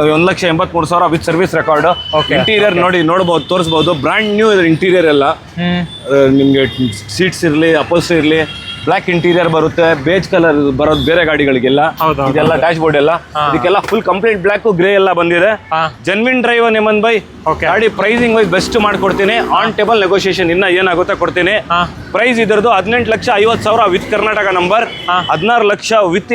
1,83,000 ವಿತ್ ಸರ್ವಿಸ್ ರೆಕಾರ್ಡ್. ಇಂಟೀರಿಯರ್ ನೋಡಬಹುದು, ತೋರಿಸಬಹುದು. ಬ್ರಾಂಡ್ ನ್ಯೂ ಇದೆ ಇಂಟೀರಿಯರ್ ಎಲ್ಲ. ನಿಮ್ಗೆ ಸೀಟ್ಸ್ ಇರ್ಲಿ, ಅಪೋಲ್ಸ್ಟ್ರಿ ಇರ್ಲಿ, ಬ್ಲಾಕ್ ಇಂಟೀರಿಯರ್ ಬರುತ್ತೆ. ಬೇಜ್ ಕಲರ್ ಬರೋದು ಬೇರೆ ಗಾಡಿಗಳಿಗೆಲ್ಲ. ಇದೆಲ್ಲ ಡ್ಯಾಶ್ ಬೋರ್ಡ್ ಎಲ್ಲ ಇದಕ್ಕೆಲ್ಲ ಫುಲ್ ಕಂಪ್ಲೀಟ್ ಬ್ಲಾಕ್ ಗ್ರೇ ಎಲ್ಲ ಬಂದಿದೆ. ಜೆನ್ವಿನ್ ಡ್ರೈವ್ ಹೇಮಂತ್ ಬೈ. ಗಾಡಿ ಪ್ರೈಸಿಂಗ್ ವೈಸ್ ಬೆಸ್ಟ್ ಮಾಡ್ಕೊಡ್ತೀನಿ. ಆನ್ ಟೇಬಲ್ ನೆಗೋಸಿಯೇಷನ್ ಇನ್ನ ಏನಾಗುತ್ತೆ ಕೊಡ್ತೀನಿ. ಪ್ರೈಸ್ ಇದ್ರದ್ದು 18,50,000 with Karnataka number. 16 lakh with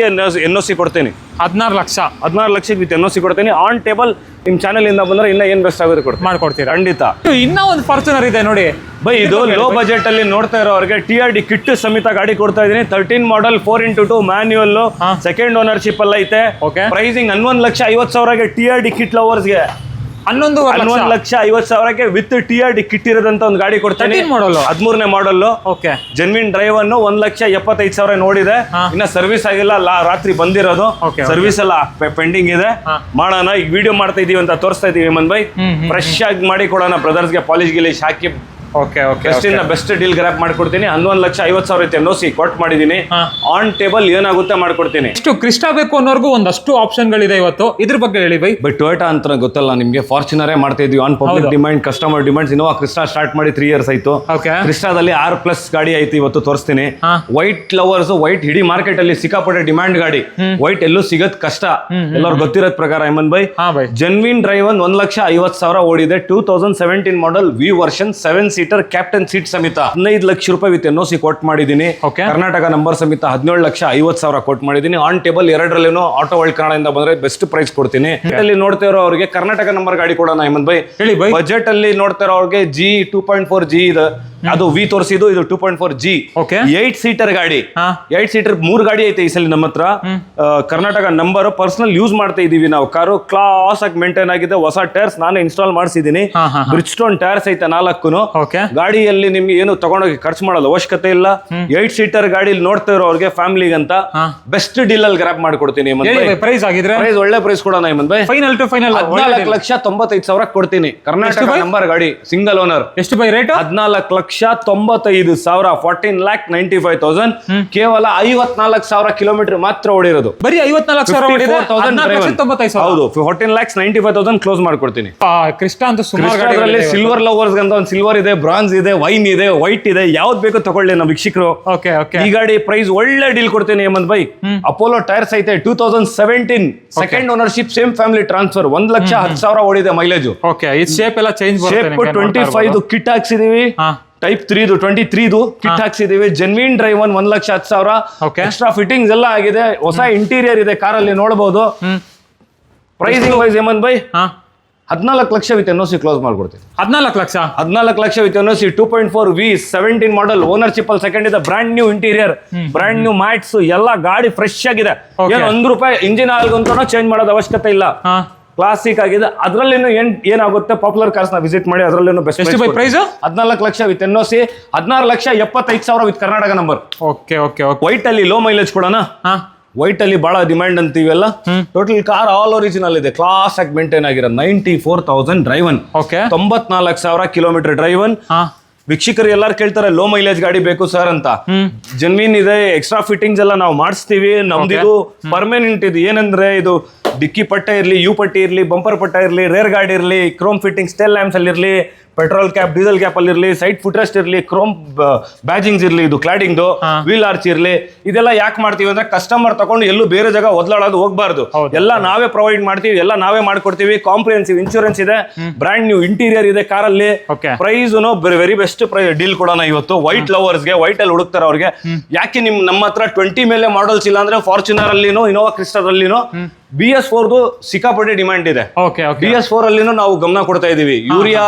NOC ಕೊಡ್ತೀನಿ. 16 ಲಕ್ಷಕ್ಕೆ ವಿತ್ NOC ಕೊಡ್ತೀನಿ. ಆನ್ ಟೇಬಲ್ ನಿಮ್ ಚಾನೆಲ್ ಇಂದ ಬಂದ್ರೆ ಇನ್ನ ಏನ್ ಬೆಸ್ಟ್ ಆಗುತ್ತೆ ಮಾಡ್ಕೊಡ್ತೀರಾ? ಖಂಡಿತ. ಇನ್ನ ಒಂದು ಫಾರ್ಚುನರ್ ಇದೆ ನೋಡಿ ಬೈ. ಇದು ಲೋ ಬಜೆಟ್ ಅಲ್ಲಿ ನೋಡ್ತಾ ಇರೋರಿಗೆ TRD ಕಿಟ್ ಸಮೇತ ಗಾಡಿ ಕೊಡ್ತಾ ಇದೀನಿ. 13 ಮಾಡಲ್ 4x2 ಮ್ಯಾನ್ಯುಯಲ್ ಸೆಕೆಂಡ್ ಓನರ್ಶಿಪ್ ಅಲ್ಲಿ ಐತೆ. ಪ್ರೈಸಿಂಗ್ 11,50,000ಗೆ TRD ಕಿಟ್ ಲವರ್ಸ್ಗೆ. 11,50,000ಗೆ ವಿತ್ TRD ಕಿಟ್ ಇರೋದಂತ ಒಂದು ಗಾಡಿ ಕೊಡ್ತೀನಿ. 13ನೇ ಮಾಡಲ್. ಓಕೆ. ಜೆನ್ವಿನ್ ಡ್ರೈವ್ ಅನ್ನು 1,75,000 ನೋಡಿದೆ. ಇನ್ನ ಸರ್ವಿಸ್ ಆಗಿಲ್ಲ, ರಾತ್ರಿ ಬಂದಿರೋದು. ಸರ್ವಿಸ್ ಎಲ್ಲ ಪೆಂಡಿಂಗ್ ಇದೆ. ಮಾಡೋಣ. ಈಗ ವಿಡಿಯೋ ಮಾಡ್ತಾ ಇದೀವಿ ಅಂತ ತೋರಿಸ್ತಾ ಇದೀವಿ ಹೇಮಂತ್ ಬೈ. ಫ್ರೆಶ್ ಆಗಿ ಮಾಡಿ ಕೊಡೋಣ. ಬ್ರದರ್ಸ್ಗೆ ಪಾಲಿಶ್ ಗಿಲಿಶ್ ಹಾಕಿ ಬೆಸ್ಟ್ ಡೀಲ್ ಗ್ರಾಪ್ ಮಾಡ್ಕೊಡ್ತೀನಿ. 11,50,000 NOC ಕೊಟ್ ಮಾಡಿದೀನಿ. ಆನ್ ಟೇಬಲ್ ಏನಾಗುತ್ತೆ ಮಾಡ್ಕೊಡ್ತೀನಿ. ಇಷ್ಟು ಕ್ರಿಸ್ಟಾ ಬೇಕು ಅನ್ನೋರ್ಗು ಒಂದಷ್ಟು ಆಪ್ಷನ್ ಗಳಿದೆ ಇವತ್ತು. ಇದ್ರ ಬಗ್ಗೆ ಹೇಳಿ ಬೈ. ಬಟ್ ಟೊಯೋಟಾ ಅಂತ ಗೊತ್ತಲ್ಲ ನಿಮ್ಗೆ. ಫಾರ್ಚುನರೇ ಮಾಡ್ತಾ ಇದೀವಿ on public demand, customer demands. Innova Crysta start ಮಾಡಿ 3 ಇಯರ್ಸ್ ಆಯ್ತು. ಕ್ರಿಸ್ಟಾದಲ್ಲಿ 6+ ಗಾಡಿ ಆಯ್ತು. ಇವತ್ತು ತೋರಿಸ್ತೀನಿ. ವೈಟ್ ಲವರ್ಸ್, ವೈಟ್ ಇಡೀ ಮಾರ್ಕೆಟ್ ಅಲ್ಲಿ ಸಿಕ್ಕಾಪಟ್ಟೆ ಡಿಮ್ಯಾಂಡ್ ಗಾಡಿ. ವೈಟ್ ಎಲ್ಲೂ ಸಿಗತ್ ಕಷ್ಟ, ಎಲ್ಲರೂ ಗೊತ್ತಿರೋದ್ ಪ್ರಕಾರ ಹೇಮಂತ್ ಬೈ. ಜೆನ್ವಿನ್ ಡ್ರೈವ್ 1,50,000 ಓಡಿದೆ. 2017 model V version 7 seater captain seat ಸಮೇತ 15 ಲಕ್ಷ ರೂಪಾಯಿ ವಿತ್ NOC ಕೊಟ್ ಮಾಡಿದೀನಿ. ಕರ್ನಾಟಕ ನಂಬರ್ ಸಮೇತ 17,50,000 ಕೊಟ್ ಮಾಡಿದೀನಿ. ಆನ್ ಟೇಬಲ್ ಎರಡರಲ್ಲೇನೋ ಆಟೋ ವರ್ಲ್ಡ್ ಕನ್ನಡದಿಂದ ಬಂದ್ರೆ ಬೆಸ್ಟ್ ಪ್ರೈಸ್ ಕೊಡ್ತೀನಿ. ಅಲ್ಲಿ ನೋಡ್ತಾ ಇರೋ ಅವ್ರಿಗೆ ಕರ್ನಾಟಕ ನಂಬರ್ ಗಾಡಿ ಕೊಡೋಣ ಹೇಮಂತ್ ಬೈ. ಹೇಳಿ ಬೈ. ಬಜೆಟ್ ಅಲ್ಲಿ ನೋಡ್ತಾ ಇರೋ ಅವ್ರಿಗೆ G 2.4 G ಇದೆ. ಅದು ವಿ ತೋರಿಸಿದ್ದು, ಇದು 2.4 G. 8 ಸೀಟರ್ ಗಾಡಿ. 8 ಸೀಟರ್ 3 ಗಾಡಿ ಐತೆ ಈ ಸಲ ನಮ್ಮ ಹತ್ರ. ಕರ್ನಾಟಕ ನಂಬರ್ ಪರ್ಸನಲ್ ಯೂಸ್ ಮಾಡ್ತಾ ಇದೀವಿ ನಾವು. ಕಾರು ಕ್ಲಾಸ್ ಆಗಿ ಮೇಂಟೈನ್ ಆಗಿದೆ. ಹೊಸ ಟೈರ್ಸ್ ನಾನೇ ಇನ್ಸ್ಟಾಲ್ ಮಾಡಿಸಿದೀನಿ. ಬ್ರಿಡ್ಜ್ ಸ್ಟೋನ್ ಟೈರ್ಸ್ ಐತೆ 4. ಗಾಡಿಯಲ್ಲಿ ನಿಮ್ಗೆ ಏನು ತಗೊಂಡೋಗಿ ಖರ್ಚು ಮಾಡೋದು ಅವಶ್ಯಕತೆ ಇಲ್ಲ. 8 ಸೀಟರ್ ಗಾಡಿ ನೋಡ್ತಾ ಇರೋರಿಗೆ ಫ್ಯಾಮಿಲಿಗೆ ಅಂತ ಬೆಸ್ಟ್ ಡೀಲ್ ಅಲ್ಲಿ ಗ್ರಾಪ್ ಮಾಡ್ಕೊಡ್ತೀನಿ. ಪ್ರೈಸ್ ಒಳ್ಳೆ ಪ್ರೈಸ್ ಕೊಡೋಣ ಹೇಮಂತ್ ಬೈ. ಫೈನಲ್ ಟು ಫೈನಲ್ 14,95,000 ಕೊಡ್ತೀನಿ. ಕರ್ನಾಟಕ ನಂಬರ್ ಗಾಡಿ ಸಿಂಗಲ್ ಓನರ್. ಎಷ್ಟು ಬೈ ರೇಟ್? 14,95,000. 14,95,000. ಕೇವಲ 54,000 ಕಿಲೋಮೀಟರ್ ಮಾತ್ರ ಓಡಿರೋದು. ಬರೀ 54,000. ಹೌದು. 14,95,000 ಕ್ಲೋಸ್ ಮಾಡ್ಕೊಡ್ತೀನಿ. ಕ್ರಿಸ್ಟಾ ಅಂತ ಸುಮಾರು ಸಿಲ್ವರ್ ಲವರ್ಸ್ ಅಂತ ಒಂದು ಸಿಲ್ವರ್ ಇದೆ, ಬ್ರಾನ್ಸ್ ಇದೆ, ವೈನ್ ಇದೆ, ವೈಟ್ ಇದೆ. ಯಾವ್ದು ಬೇಕೋ ತಗೊಳ್ಳಿ ನಮ್ಮ ವೀಕ್ಷಕರು. ಈ ಗಾಡಿ ಪ್ರೈಸ್ ಒಳ್ಳೆ ಡೀಲ್ ಕೊಡ್ತೀನಿ ಹೇಮಂತ್ ಬೈ. ಅಪೋಲೋ ಟೈರ್ಸ್ ಐತೆ 2017 second ownership, same family transfer. 1,10,000 ಓಡಿದೆ ಮೈಲೇಜ್. ಶೇಪ್ ಎಲ್ಲ ಚೇಂಜ್ 25 ಕಿಟ್ ಹಾಕ್ಸಿದೀವಿ. ಟೈಪ್ 3 23 ಕಿಟ್ ಹಾಕ್ಸಿದೀವಿ. Genuine drive 1,10,000. ಎಕ್ಸ್ಟ್ರಾ ಫಿಟ್ಟಿಂಗ್ಸ್ ಎಲ್ಲ ಆಗಿದೆ. ಹೊಸ ಇಂಟೀರಿಯರ್ ಇದೆ ಕಾರಲ್ಲಿ ನೋಡಬಹುದು. ಪ್ರೈಸಿಂಗ್ ವೈಸ್ ಹೇಮಂತ್ ಬೈ 14 ಲಕ್ಷ ವಿತ್ NOC ಕ್ಲೋಸ್ ಮಾಡ್ಕೊಡ್ತೀನಿ. 14 lakh with NOC. 2.4 V 17 model ownership ಅಲ್ಲಿ ಸೆಕೆಂಡ್ ಇದೆ. Brand new interior, brand new mats ಎಲ್ಲ ಗಾಡಿ ಫ್ರೆಶ್ ಆಗಿದೆ. ಏನು ₹1 ಇಂಜಿನ್ ಆಯಿಲ್ ಅಂತ ಚೇಂಜ್ ಮಾಡೋದು ಅವಶ್ಯಕತೆ ಇಲ್ಲ. ಕ್ಲಾಸಿಕ್ ಆಗಿದೆ. ಅದ್ರಲ್ಲಿ ಏನಾಗುತ್ತೆ, ಪಾಪ್ಯುಲರ್ ಕಾರ್ಸ್ ನ ವಿಸಿಟ್ ಮಾಡಿ. ಅದ್ರಲ್ಲೇನು best price 14 lakh with NOC. 16,75,000 with Karnataka number. White ಅಲ್ಲಿ ಲೋ ಮೈಲೇಜ್ ಕೊಡೋಣ. ವೈಟ್ ಅಲ್ಲಿ ಬಹಳ ಡಿಮ್ಯಾಂಡ್ ಅಂತೀವಲ್ಲ. ಟೋಟಲ್ ಕಾರ್ ಆಲ್ ಒರಿಜಿನಲ್ ಇದೆ. ಕ್ಲಾಸ್ ಆಗಿ ಮೇಂಟೈನ್ ಆಗಿರೋ 94,000 ಡ್ರೈವನ್. 94,000 kilometre driven. ವೀಕ್ಷಕರು ಎಲ್ಲಾರು ಕೇಳ್ತಾರೆ ಲೋ ಮೈಲೇಜ್ ಗಾಡಿ ಬೇಕು ಸರ್ ಅಂತ. ಜೆನ್ವಿನ್ ಇದೆ, ಎಕ್ಸ್ಟ್ರಾ ಫಿಟ್ಟಿಂಗ್ಸ್ ಎಲ್ಲ ನಾವು ಮಾಡಿಸ್ತೀವಿ. ನಮ್ದಿದು ಪರ್ಮನೆಂಟ್ ಇದು. ಏನಂದ್ರೆ ಇದು ಡಿಕ್ಕಿ ಪಟ್ಟ ಇರ್ಲಿ, ಯು ಪಟ್ಟಿ ಇರ್ಲಿ, ಬಂಪರ್ ಪಟ್ಟ ಇರ್ಲಿ, ರೇರ್ ಗಾಡಿ ಇರ್ಲಿ, ಕ್ರೋಮ್ ಫಿಟ್ಟಿಂಗ್ ಸ್ಟೇಲ್ ಲ್ಯಾಂಪ್ಸ್ ಅಲ್ಲಿ ಇರ್ಲಿ, ಪೆಟ್ರೋಲ್ ಕ್ಯಾಪ್ ಡೀಸೆಲ್ ಕ್ಯಾಪ್ ಅಲ್ಲಿ ಇರ್ಲಿ, ಸೈಡ್ ಫುಟ್ರೆಸ್ಟ್ ಇರ್ಲಿ, ಕ್ರೋಮ್ ಬ್ಯಾಜಿಂಗ್ಸ್ ಇರ್ಲಿ, ಇದು ಕ್ಲಾಡಿಂಗ್ ವೀಲ್ ಆರ್ಚ್ ಇರ್ಲಿ, ಇದೆಲ್ಲ ಯಾಕೆ ಮಾಡ್ತೀವಿ ಅಂದ್ರೆ ಕಸ್ಟಮರ್ ತಗೊಂಡು ಎಲ್ಲೂ ಬೇರೆ ಜಾಗ ಒದ್ಲಾಡೋದು ಹೋಗ್ಬಾರ್ದು. ಎಲ್ಲ ನಾವೇ ಪ್ರೊವೈಡ್ ಮಾಡ್ತೀವಿ, ಎಲ್ಲ ನಾವೇ ಮಾಡ್ಕೊಡ್ತೀವಿ. ಕಾಂಪ್ರಿಹೆನ್ಸಿವ್ ಇನ್ಶೂರೆನ್ಸ್ ಇದೆ, ಬ್ರ್ಯಾಂಡ್ ನ್ಯೂ ಇಂಟೀರಿಯರ್ ಇದೆ ಕಾರಲ್ಲಿ. ಪ್ರೈಸ್ ವೆರಿ ಬೆಸ್ಟ್ ಡೀಲ್ ಕೊಡೋಣ ಇವತ್ತು. ವೈಟ್ ಲವರ್ಸ್ಗೆ, ವೈಟ್ ಅಲ್ಲಿ ಹುಡುಕ್ತಾರೆ ಅವ್ರಿಗೆ. ಯಾಕೆ ನಮ್ಮ ಹತ್ರ 20 ಮೇಲೆ ಮಾಡಲ್ಸ್ ಇಲ್ಲ ಅಂದ್ರೆ ಫಾರ್ಚುನರ್ ಅಲ್ಲಿನೋ ಇನೋವಾ ಕ್ರಿಸ್ಟಲ್ ಅಲ್ಲಿನೋ BS4 ಸಿಕ್ಕಾಪಟ್ಟೆ ಡಿಮ್ಯಾಂಡ್ ಇದೆ. BS4 ಅಲ್ಲಿನೂ ನಾವು ಗಮನ ಕೊಡ್ತಾ ಇದೀವಿ. ಯೂರಿಯಾ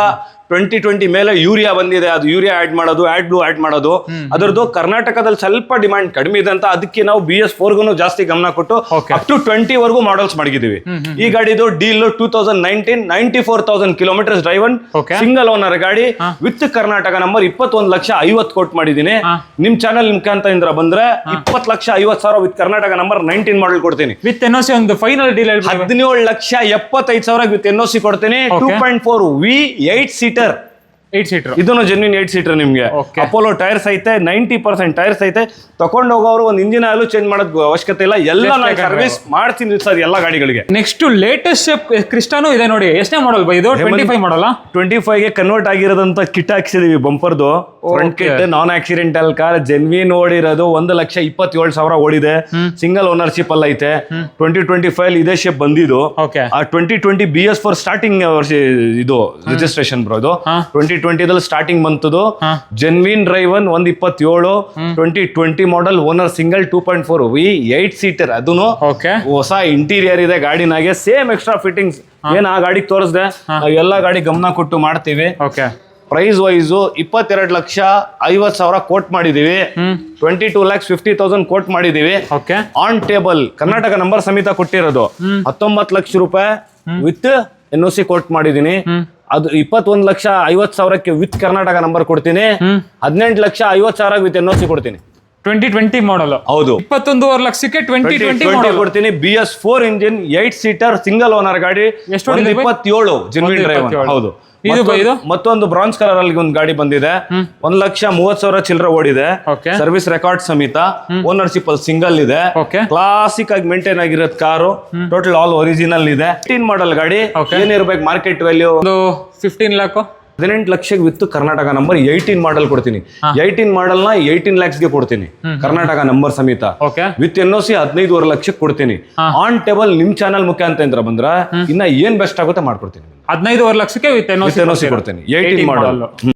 2020 ಮೇಲೆ ಯೂರಿಯಾ ಬಂದಿದೆ, ಅದು ಯೂರಿಯಾ ಆಡ್ ಮಾಡೋದು, ಆಡ್ ಬ್ಲೂ ಆಡ್ ಮಾಡೋದು, ಅದರದ್ದು ಕರ್ನಾಟಕದಲ್ಲಿ ಸ್ವಲ್ಪ ಡಿಮ್ಯಾಂಡ್ ಕಡಿಮೆ ಇದೆ ಅಂತ ಅದಕ್ಕೆ ನಾವು BS4 ಜಾಸ್ತಿ ಗಮನ ಕೊಟ್ಟು ಅಪ್ ಟು 20 ವರೆಗೂ ಮಾಡಲ್ಸ್ ಮಾಡಿದೀವಿ. ಈ ಗಾಡಿದು deal 2019 94,000 kilometres driven, single owner ಗಾಡಿ ವಿತ್ ಕರ್ನಾಟಕ ನಂಬರ್. 21,50,000 ಕೋಟ್ ಮಾಡಿದೀನಿ. ನಿಮ್ ಚಾನಲ್ ಮುಖಾಂತರ ಬಂದ್ರೆ 20,50,000 ವಿತ್ ಕರ್ನಾಟಕ ನಂಬರ್ 19 ಮಾಡಲ್ ಕೊಡ್ತೀನಿ. ವಿತ್ NOC ಒಂದು ಫೈನಲ್ ಡೀಲ್ 17,75,000 ವಿತ್ NOC ಕೊಡ್ತೀನಿ. 2.4 V8 ಸೀಟರ್, 8 ಸೀಟರ್. ಇದನ್ನು ಜೆನ್ವಿನ್ 8 ಸೀಟರ್ ನಿಮ್ಗೆ. ಅಪೋಲೋ ಟೈರ್ಸ್ ಐತೆ, 90% ಟೈರ್ಸ್ ಐತೆ. ತಗೊಂಡ್ ಹೋಗೋರು ಒಂದು ಇಂಜಿನ್ ಆಯಿಲ್ ಚೇಂಜ್ ಮಾಡೋದು ಅವಶ್ಯಕತೆ ಇಲ್ಲ. ಎಲ್ಲ ನಾನು ಸರ್ವಿಸ್ ಮಾಡ್ತೀನಿ ಸರ್ ಎಲ್ಲ ಗಾಡಿಗಳಿಗೆ. ನೆಕ್ಸ್ಟ್ ಲೇಟೆಸ್ಟ್ ಕ್ರಿಸ್ಟಾನು ಇದೆ ನೋಡಿ. ಎಷ್ಟನೇ ಮಾಡಲ್ ಬೈ ಇದು? 25 ಮಾಡಲ್ಲ? 25 ಗೆ ಕನ್ವರ್ಟ್ ಆಗಿರೋದಂತ ಕಿಟ್ ಹಾಕ್ಸಿದೀವಿ ಬಂಪರ್ದು. Front kit, non accidental car, genuine ಓಡಿರೋದು 1,27,000 ಓಡಿದೆ. ಸಿಂಗಲ್ ಓನರ್ಶಿಪ್ ಅಲ್ಲ ಐತೆ. 2025 ಇದೇ ಶೇಪ್ ಬಂದಿದ್ದು. ಆ 2020 BS4 ಸ್ಟಾರ್ಟಿಂಗ್ ಇದು ರಿಜಿಸ್ಟ್ರೇಷನ್ ಬ್ರೋ. ಇದು 2020 ಸ್ಟಾರ್ಟಿಂಗ್ ಬಂತದು. ಜೆನ್ವಿನ್ ಡ್ರೈವನ್ 127, 2020 ಮಾಡಲ್, ಓನರ್ ಸಿಂಗಲ್, 2.4 V8 ಸೀಟರ್. ಅದನ್ನು ಹೊಸ ಇಂಟೀರಿಯರ್ ಇದೆ ಗಾಡಿನಾಗೆ. ಸೇಮ್ ಎಕ್ಸ್ಟ್ರಾ ಫಿಟ್ಟಿಂಗ್ಸ್ ಏನ್ ಆ ಗಾಡಿಗೆ ತೋರಿಸ್ದೆ, ನಾವು ಎಲ್ಲ ಗಾಡಿ ಗಮನ ಕೊಟ್ಟು ಮಾಡ್ತೀವಿ. ಪ್ರೈಸ್ ವೈಸ್ 22,50,000 ಕೋಟ್ ಮಾಡಿದೀವಿ. 22,50,000 ಕೋಟ್ ಮಾಡಿದೀವಿ. ಆನ್ ಟೇಬಲ್ ಕರ್ನಾಟಕ ನಂಬರ್ ಸಮೇತ ಕೊಟ್ಟಿರೋದು. 19 ಲಕ್ಷ ರೂಪಾಯಿ ವಿತ್ NOC ಕೋಟ್ ಮಾಡಿದೀನಿ. ಅದು 21,50,000 ವಿತ್ ಕರ್ನಾಟಕ ನಂಬರ್ ಕೊಡ್ತೀನಿ. 18,50,000 ವಿತ್ NOC ಕೊಡ್ತೀನಿ. 2020 ಮಾಡಲ್. ಹೌದು. 21.5 ಲಕ್ಷಕ್ಕೆ 2020 ಕೊಡ್ತೀನಿ. BS4 engine, 8 seater, single owner ಗಾಡಿ. 27 ಜೆನ್ವಿನ್ ಡ್ರೈವರ್. ಹೌದು. ಮತ್ತೊಂದು ಬ್ರಾನ್ಸ್ ಕಲರ್ ಅಲ್ಲಿ ಒಂದು ಗಾಡಿ ಬಂದಿದೆ. 1,30,000 ಚಿಲ್ಲರೆ ಓಡಿದೆ. ಸರ್ವಿಸ್ ರೆಕಾರ್ಡ್ ಸಮೇತ. ಓನರ್ಶಿಪ್ ಅಲ್ಲಿ ಸಿಂಗಲ್ ಇದೆ. ಕ್ಲಾಸಿಕ್ ಆಗಿ ಮೇಂಟೈನ್ ಆಗಿರೋದ್ ಕಾರು. ಟೋಟಲ್ ಆಲ್ ಒರಿಜಿನಲ್ ಇದೆ. 18 ಮಾಡಲ್ ಗಾಡಿ. ಏನಿರ್ಬೇಕು ಮಾರ್ಕೆಟ್ ವ್ಯಾಲ್ಯೂ? 15 ಲ್ಯಾಕ್. 18 ಲಕ್ಷಕ್ಕೆ ವಿತ್ ಕರ್ನಾಟಕ ನಂಬರ್ 18 ಮಾಡಲ್ ಕೊಡ್ತೀನಿ. 18 ಮಾಡಲ್ ನ 18 lakhsಗೆ ಕೊಡ್ತೀನಿ ಕರ್ನಾಟಕ ನಂಬರ್ ಸಮೇತ. ವಿತ್ NOC 15.5 ಲಕ್ಷಕ್ಕೆ ಕೊಡ್ತೀನಿ. ಆನ್ ಟೇಬಲ್ ನಿಮ್ ಚಾನಲ್ ಮುಖಾಂತರ ಬಂದ್ರ ಇನ್ನ ಏನ್ ಬೆಸ್ಟ್ ಆಗುತ್ತೆ ಮಾಡ್ಕೊಡ್ತೀನಿ. 15.5 ಲಕ್ಷಕ್ಕೆ ವಿತ್ NOC ಕೊಡ್ತೀನಿ. 18 ಮಾಡಲ್.